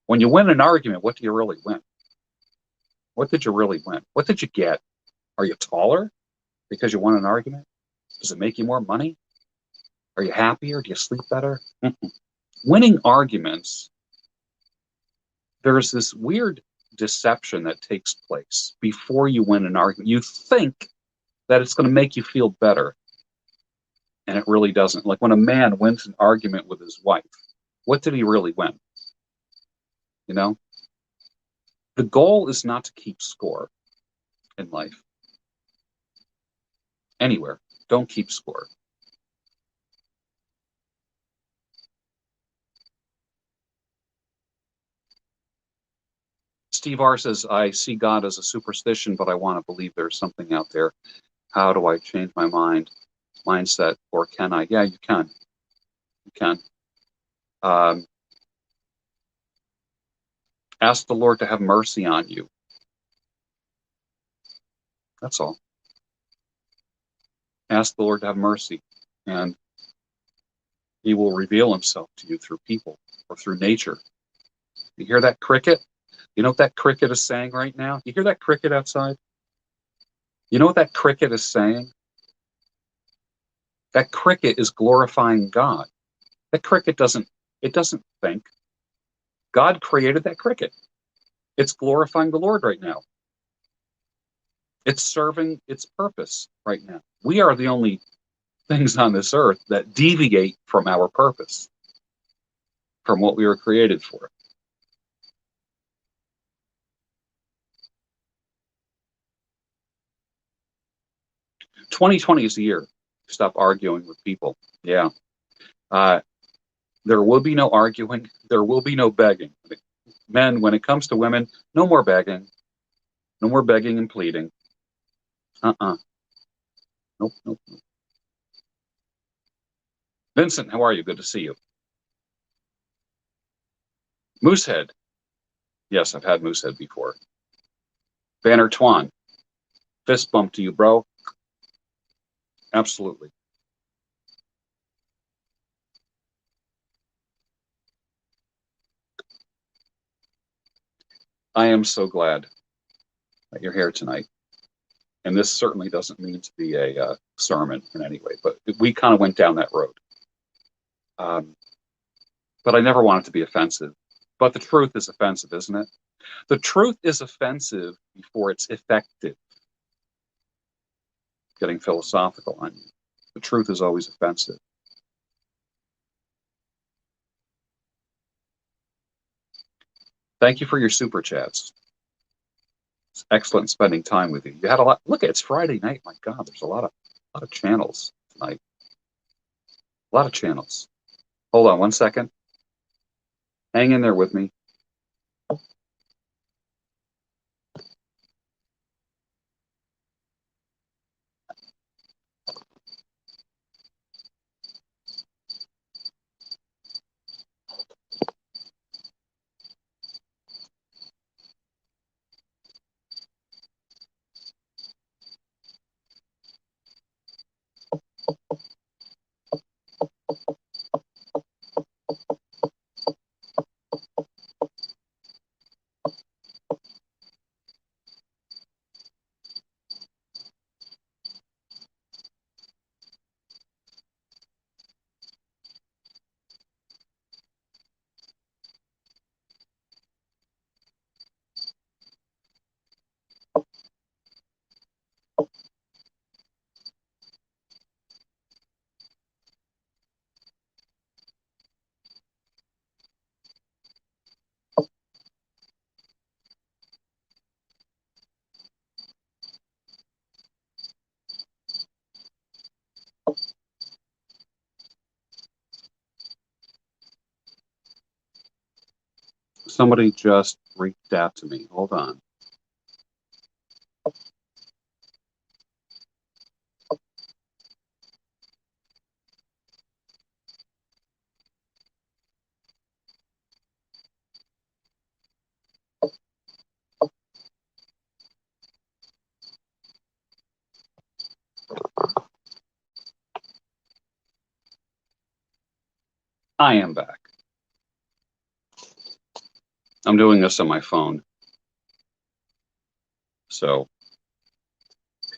When you win an argument, what do you really win? What did you really win? What did you get? Are you taller? Because you won an argument? Does it make you more money? Are you happier? Do you sleep better? Winning arguments, there's this weird deception that takes place before you win an argument. You think that it's going to make you feel better, and it really doesn't. Like when a man wins an argument with his wife, what did he really win? You know, the goal is not to keep score in life. Anywhere. Don't keep score. Steve R says, I see God as a superstition, but I want to believe there's something out there. How do I change my mindset, or can I? Yeah, you can. You can. Ask the Lord to have mercy on you. That's all. Ask the Lord to have mercy, and he will reveal himself to you through people or through nature. You hear that cricket? You know what that cricket is saying right now? You hear that cricket outside? You know what that cricket is saying? That cricket is glorifying God. That cricket doesn't think. God created that cricket. It's glorifying the Lord right now. It's serving its purpose right now. We are the only things on this earth that deviate from our purpose, from what we were created for. "2020 is the year. Stop arguing with people." Yeah. There will be no arguing. There will be no begging. Men, when it comes to women, no more begging. No more begging and pleading. Nope, nope, nope. Vincent, how are you? Good to see you. Moosehead. Yes, I've had Moosehead before. Banner Twan. Fist bump to you, bro. Absolutely. I am so glad that you're here tonight. And this certainly doesn't mean to be a sermon in any way, but we kind of went down that road. But I never want it to be offensive. But the truth is offensive, isn't it? The truth is offensive before it's effective. Getting philosophical on you. The truth is always offensive. Thank you for your super chats. It's excellent spending time with you. You had a lot. Look, it's Friday night. My God, there's a lot of channels tonight. A lot of channels. Hold on one second. Hang in there with me. Somebody just reached out to me. Hold on. I am back. I'm doing this on my phone. So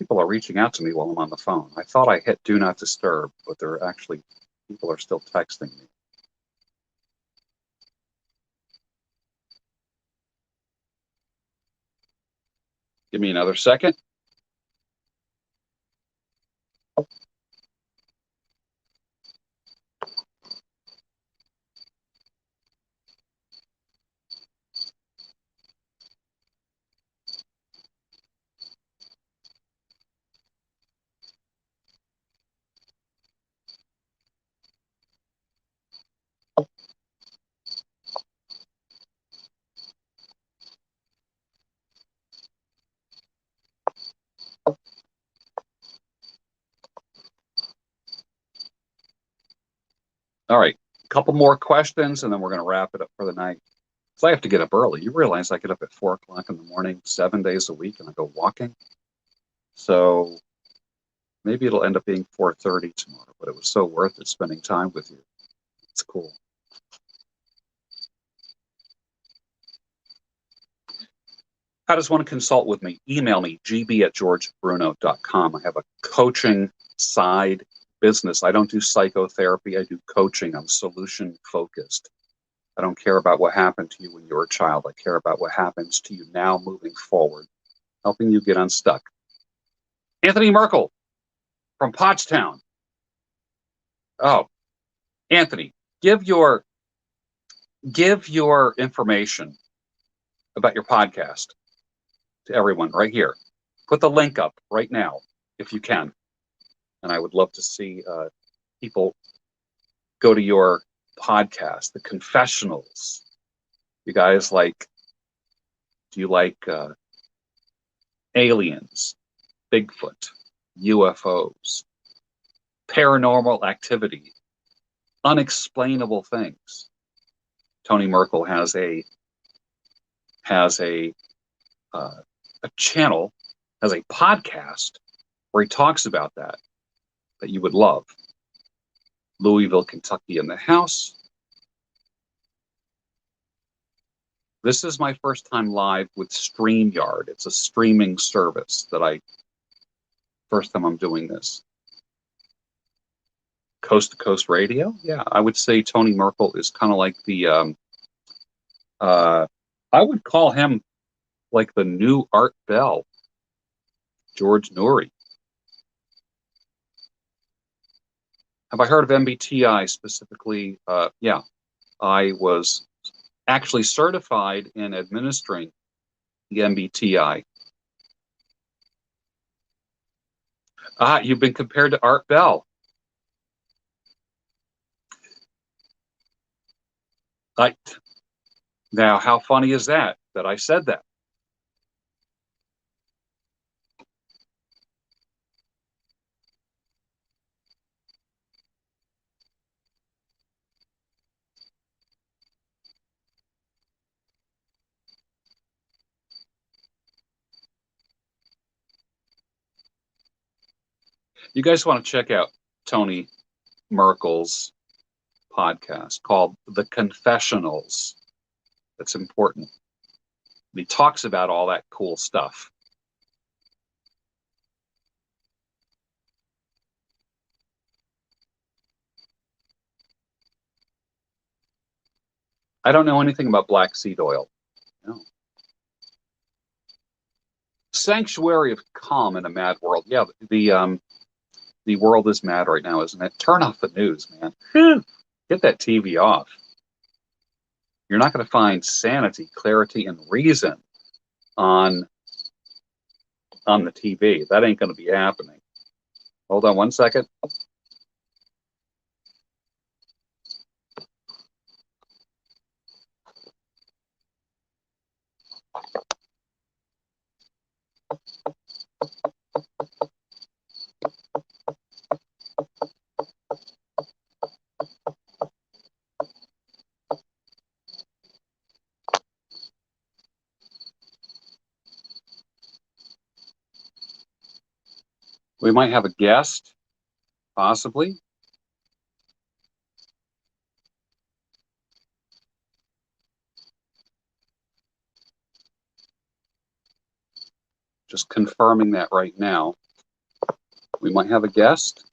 People are reaching out to me while I'm on the phone. I thought I hit do not disturb, but they're actually, people are still texting me. Give me another second. All right, a couple more questions, and then we're going to wrap it up for the night. So I have to get up early. You realize I get up at 4 o'clock in the morning, 7 days a week, and I go walking. So maybe it'll end up being 4:30 tomorrow, but it was so worth it spending time with you. It's cool. How does one consult with me? Email me, gb@georgebruno.com. I have a coaching side business. I don't do psychotherapy. I do coaching. I'm solution focused. I don't care about what happened to you when you were a child. I care about what happens to you now moving forward, helping you get unstuck. Anthony Merkel from Pottstown. Oh, Anthony, give your information about your podcast to everyone right here. Put the link up right now if you can. And I would love to see people go to your podcast, The Confessionals. You guys like, do you like aliens, Bigfoot, UFOs, paranormal activity, unexplainable things? Tony Merkel has a channel, has a podcast where he talks about that you would love. Louisville, Kentucky in the house. This is my first time live with StreamYard. It's a streaming service that first time I'm doing this. Coast to Coast Radio? Yeah, I would say Tony Merkel is kind of like the, I would call him like the new Art Bell, George Noory. Have I heard of MBTI specifically? Yeah, I was actually certified in administering the MBTI. You've been compared to Art Bell. Now, how funny is that I said that? You guys want to check out Tony Merkel's podcast called The Confessionals. That's important. He talks about all that cool stuff. I don't know anything about black seed oil. No. Sanctuary of calm in a mad world. Yeah, the world is mad right now, isn't it? Turn off the news, man. Get that TV off. You're not going to find sanity, clarity, and reason on the TV. That ain't going to be happening. Hold on one second. We might have a guest, possibly. Just confirming that right now. We might have a guest.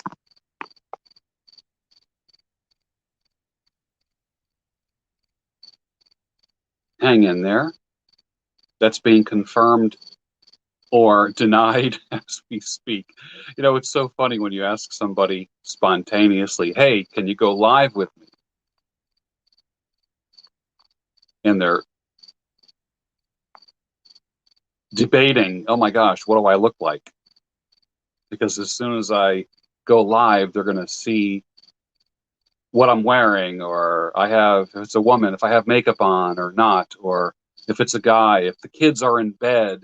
Hang in there. That's being confirmed or denied as we speak. You know, it's so funny when you ask somebody spontaneously, hey, can you go live with me? And they're debating, oh my gosh, what do I look like? Because as soon as I go live, they're going to see what I'm wearing, or if it's a woman, if I have makeup on or not, or if it's a guy, if the kids are in bed,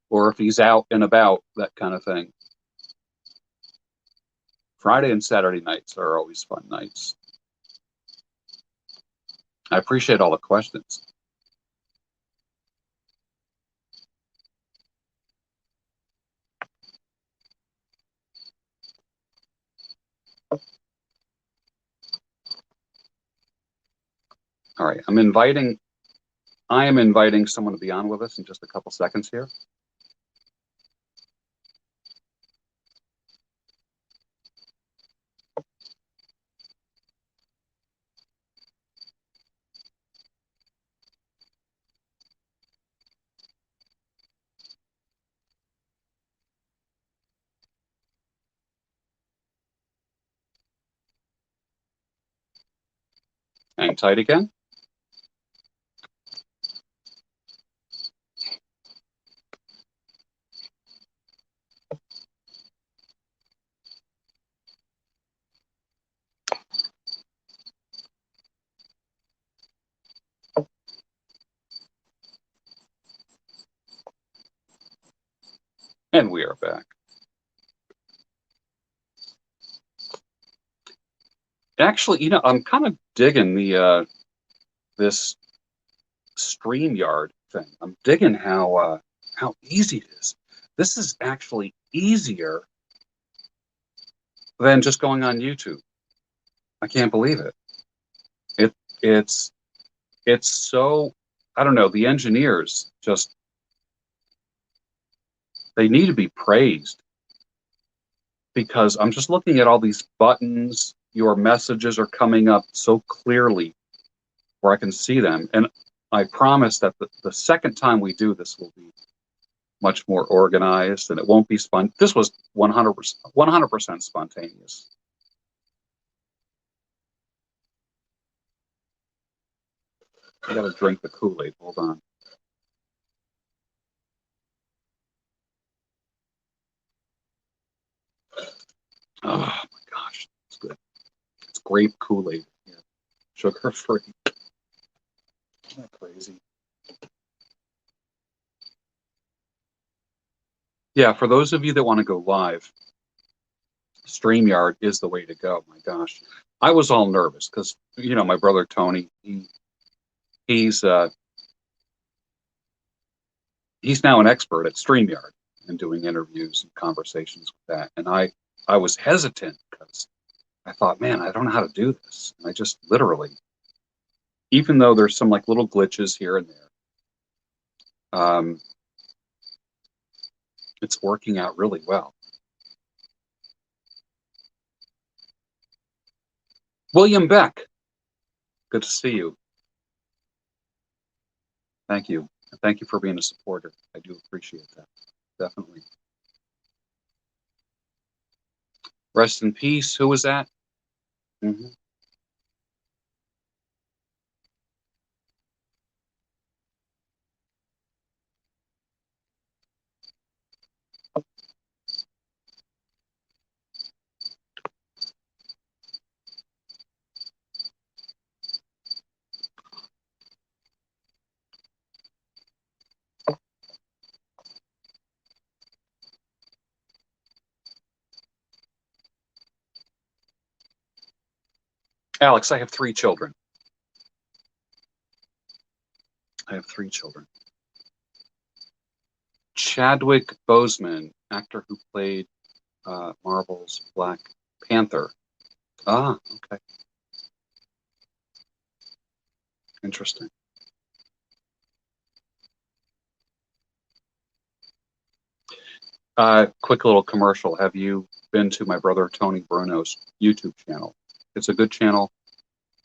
or if he's out and about, that kind of thing. Friday and Saturday nights are always fun nights. I appreciate all the questions. All right, I am inviting someone to be on with us in just a couple seconds here. Hang tight again. And we are back. Actually, you know, I'm kind of digging the this StreamYard thing. I'm digging how easy it is. This is actually easier than just going on YouTube. I can't believe it. It's so, I don't know, the engineers just, they need to be praised, because I'm just looking at all these buttons. Your messages are coming up so clearly where I can see them. And I promise that the second time we do this will be much more organized, and it won't be This was 100% spontaneous. I gotta drink the Kool-Aid. Hold on. Oh my gosh, it's good. It's grape Kool-Aid. Yeah. Sugar-free. Isn't that crazy? Yeah, for those of you that want to go live, StreamYard is the way to go. My gosh. I was all nervous because, you know, my brother Tony, he's now an expert at StreamYard and doing interviews and conversations with that. And I was hesitant because I thought, man, I don't know how to do this. And I just literally, even though there's some like little glitches here and there, it's working out really well. William Beck, good to see you. Thank you. And thank you for being a supporter. I do appreciate that. Definitely. Rest in peace. Who was that? Mm-hmm. Alex, I have 3 children. I have 3 children. Chadwick Boseman, actor who played Marvel's Black Panther. Ah, okay. Interesting. Quick little commercial. Have you been to my brother Tony Bruno's YouTube channel. It's a good channel.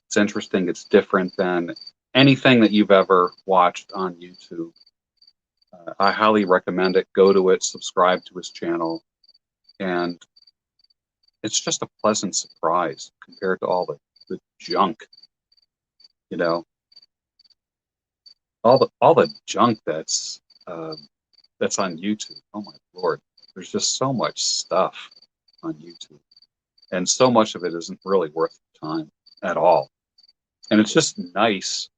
It's interesting. It's different than anything that you've ever watched on YouTube. I highly recommend it. Go to it, subscribe to his channel, and it's just a pleasant surprise compared to all the junk, you know, all the junk that's on YouTube. Oh my Lord, there's just so much stuff on YouTube, and so much of it isn't really worth the time at all. And it's just nice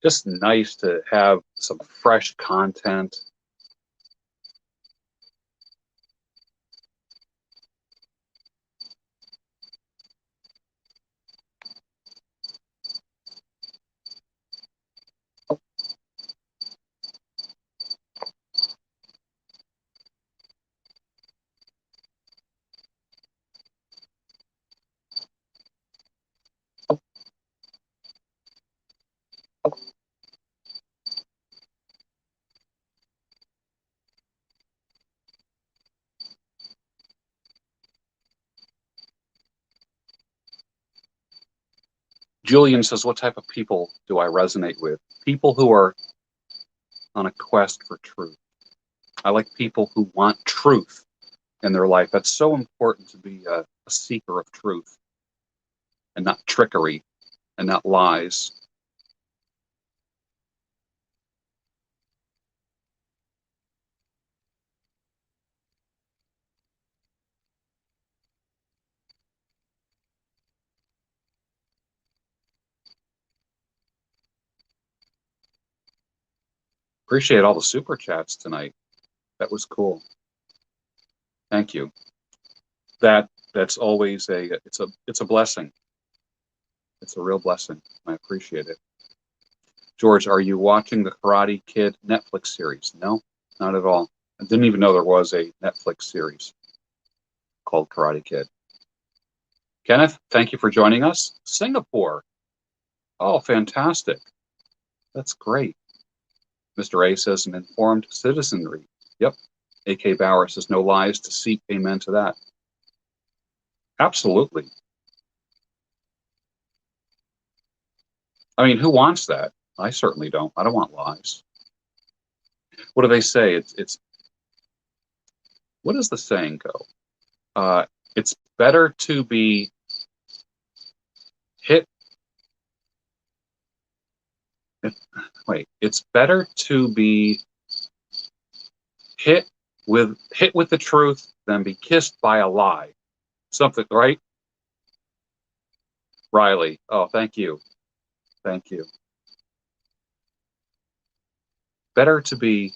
to have some fresh content. Julian says, what type of people do I resonate with? People who are on a quest for truth. I like people who want truth in their life. That's so important, to be a seeker of truth and not trickery and not lies. Appreciate all the super chats tonight. That was cool. Thank you. That's always it's a blessing. It's a real blessing. I appreciate it. George, are you watching the Karate Kid Netflix series? No, not at all. I didn't even know there was a Netflix series called Karate Kid. Kenneth, thank you for joining us. Singapore. Oh, fantastic. That's great. Mr. A says an informed citizenry. Yep. A.K. Bauer says no lies to seek. Amen to that. Absolutely. I mean, who wants that? I certainly don't. I don't want lies. What do they say? It's what does the saying go? It's better to be hit. Wait, it's better to be hit with the truth than be kissed by a lie. Something, right? Riley. Oh, thank you. Thank you. Better to be,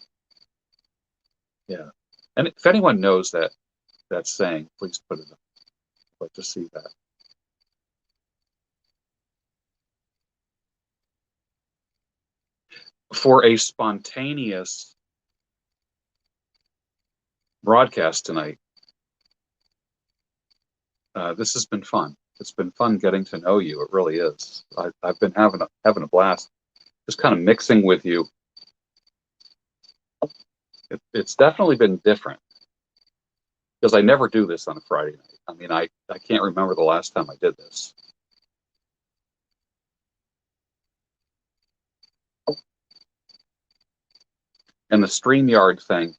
yeah. And if anyone knows that saying, please put it up. I'd like to see that. For a spontaneous broadcast tonight, this has been fun. It's been fun getting to know you. It really is. I've been having a blast, just kind of mixing with you. It's definitely been different because I never do this on a Friday night. I mean, I can't remember the last time I did this. And the StreamYard thing,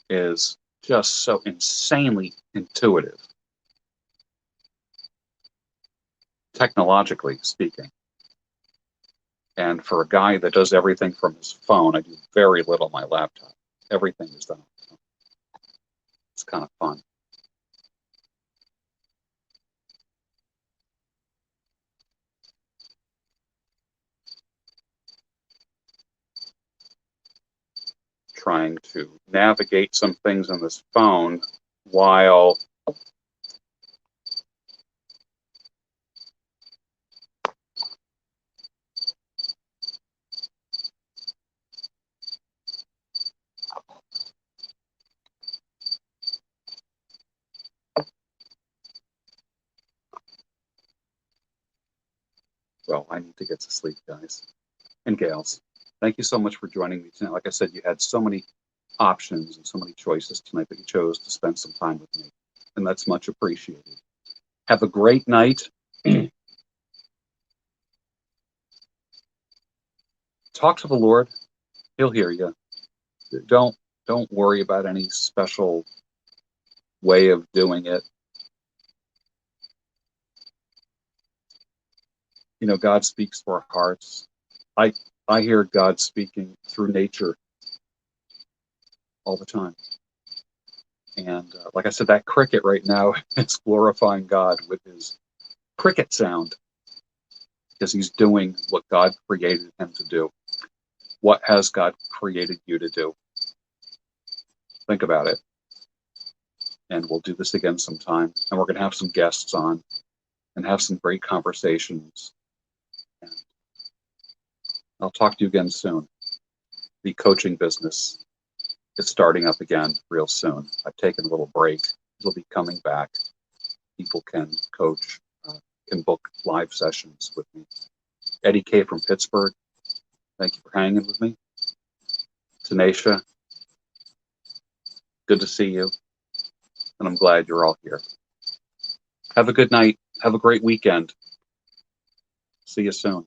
is just so insanely intuitive, technologically speaking. And for a guy that does everything from his phone, I do very little on my laptop. Everything is done on my phone. It's kind of fun. Trying to navigate some things on this phone while well, I need to get to sleep, guys and gals. Thank you so much for joining me tonight. Like I said, you had so many options and so many choices tonight that you chose to spend some time with me. And that's much appreciated. Have a great night. Talk to the Lord. He'll hear you. Don't worry about any special way of doing it. You know, God speaks to our hearts. I hear God speaking through nature all the time. And like I said, that cricket right now is glorifying God with his cricket sound, because he's doing what God created him to do. What has God created you to do? Think about it. And we'll do this again sometime. And we're going to have some guests on and have some great conversations. And I'll talk to you again soon. The coaching business is starting up again real soon. I've taken a little break. It'll be coming back. People can coach, can book live sessions with me. Eddie K from Pittsburgh, thank you for hanging with me. Tanisha, good to see you. And I'm glad you're all here. Have a good night. Have a great weekend. See you soon.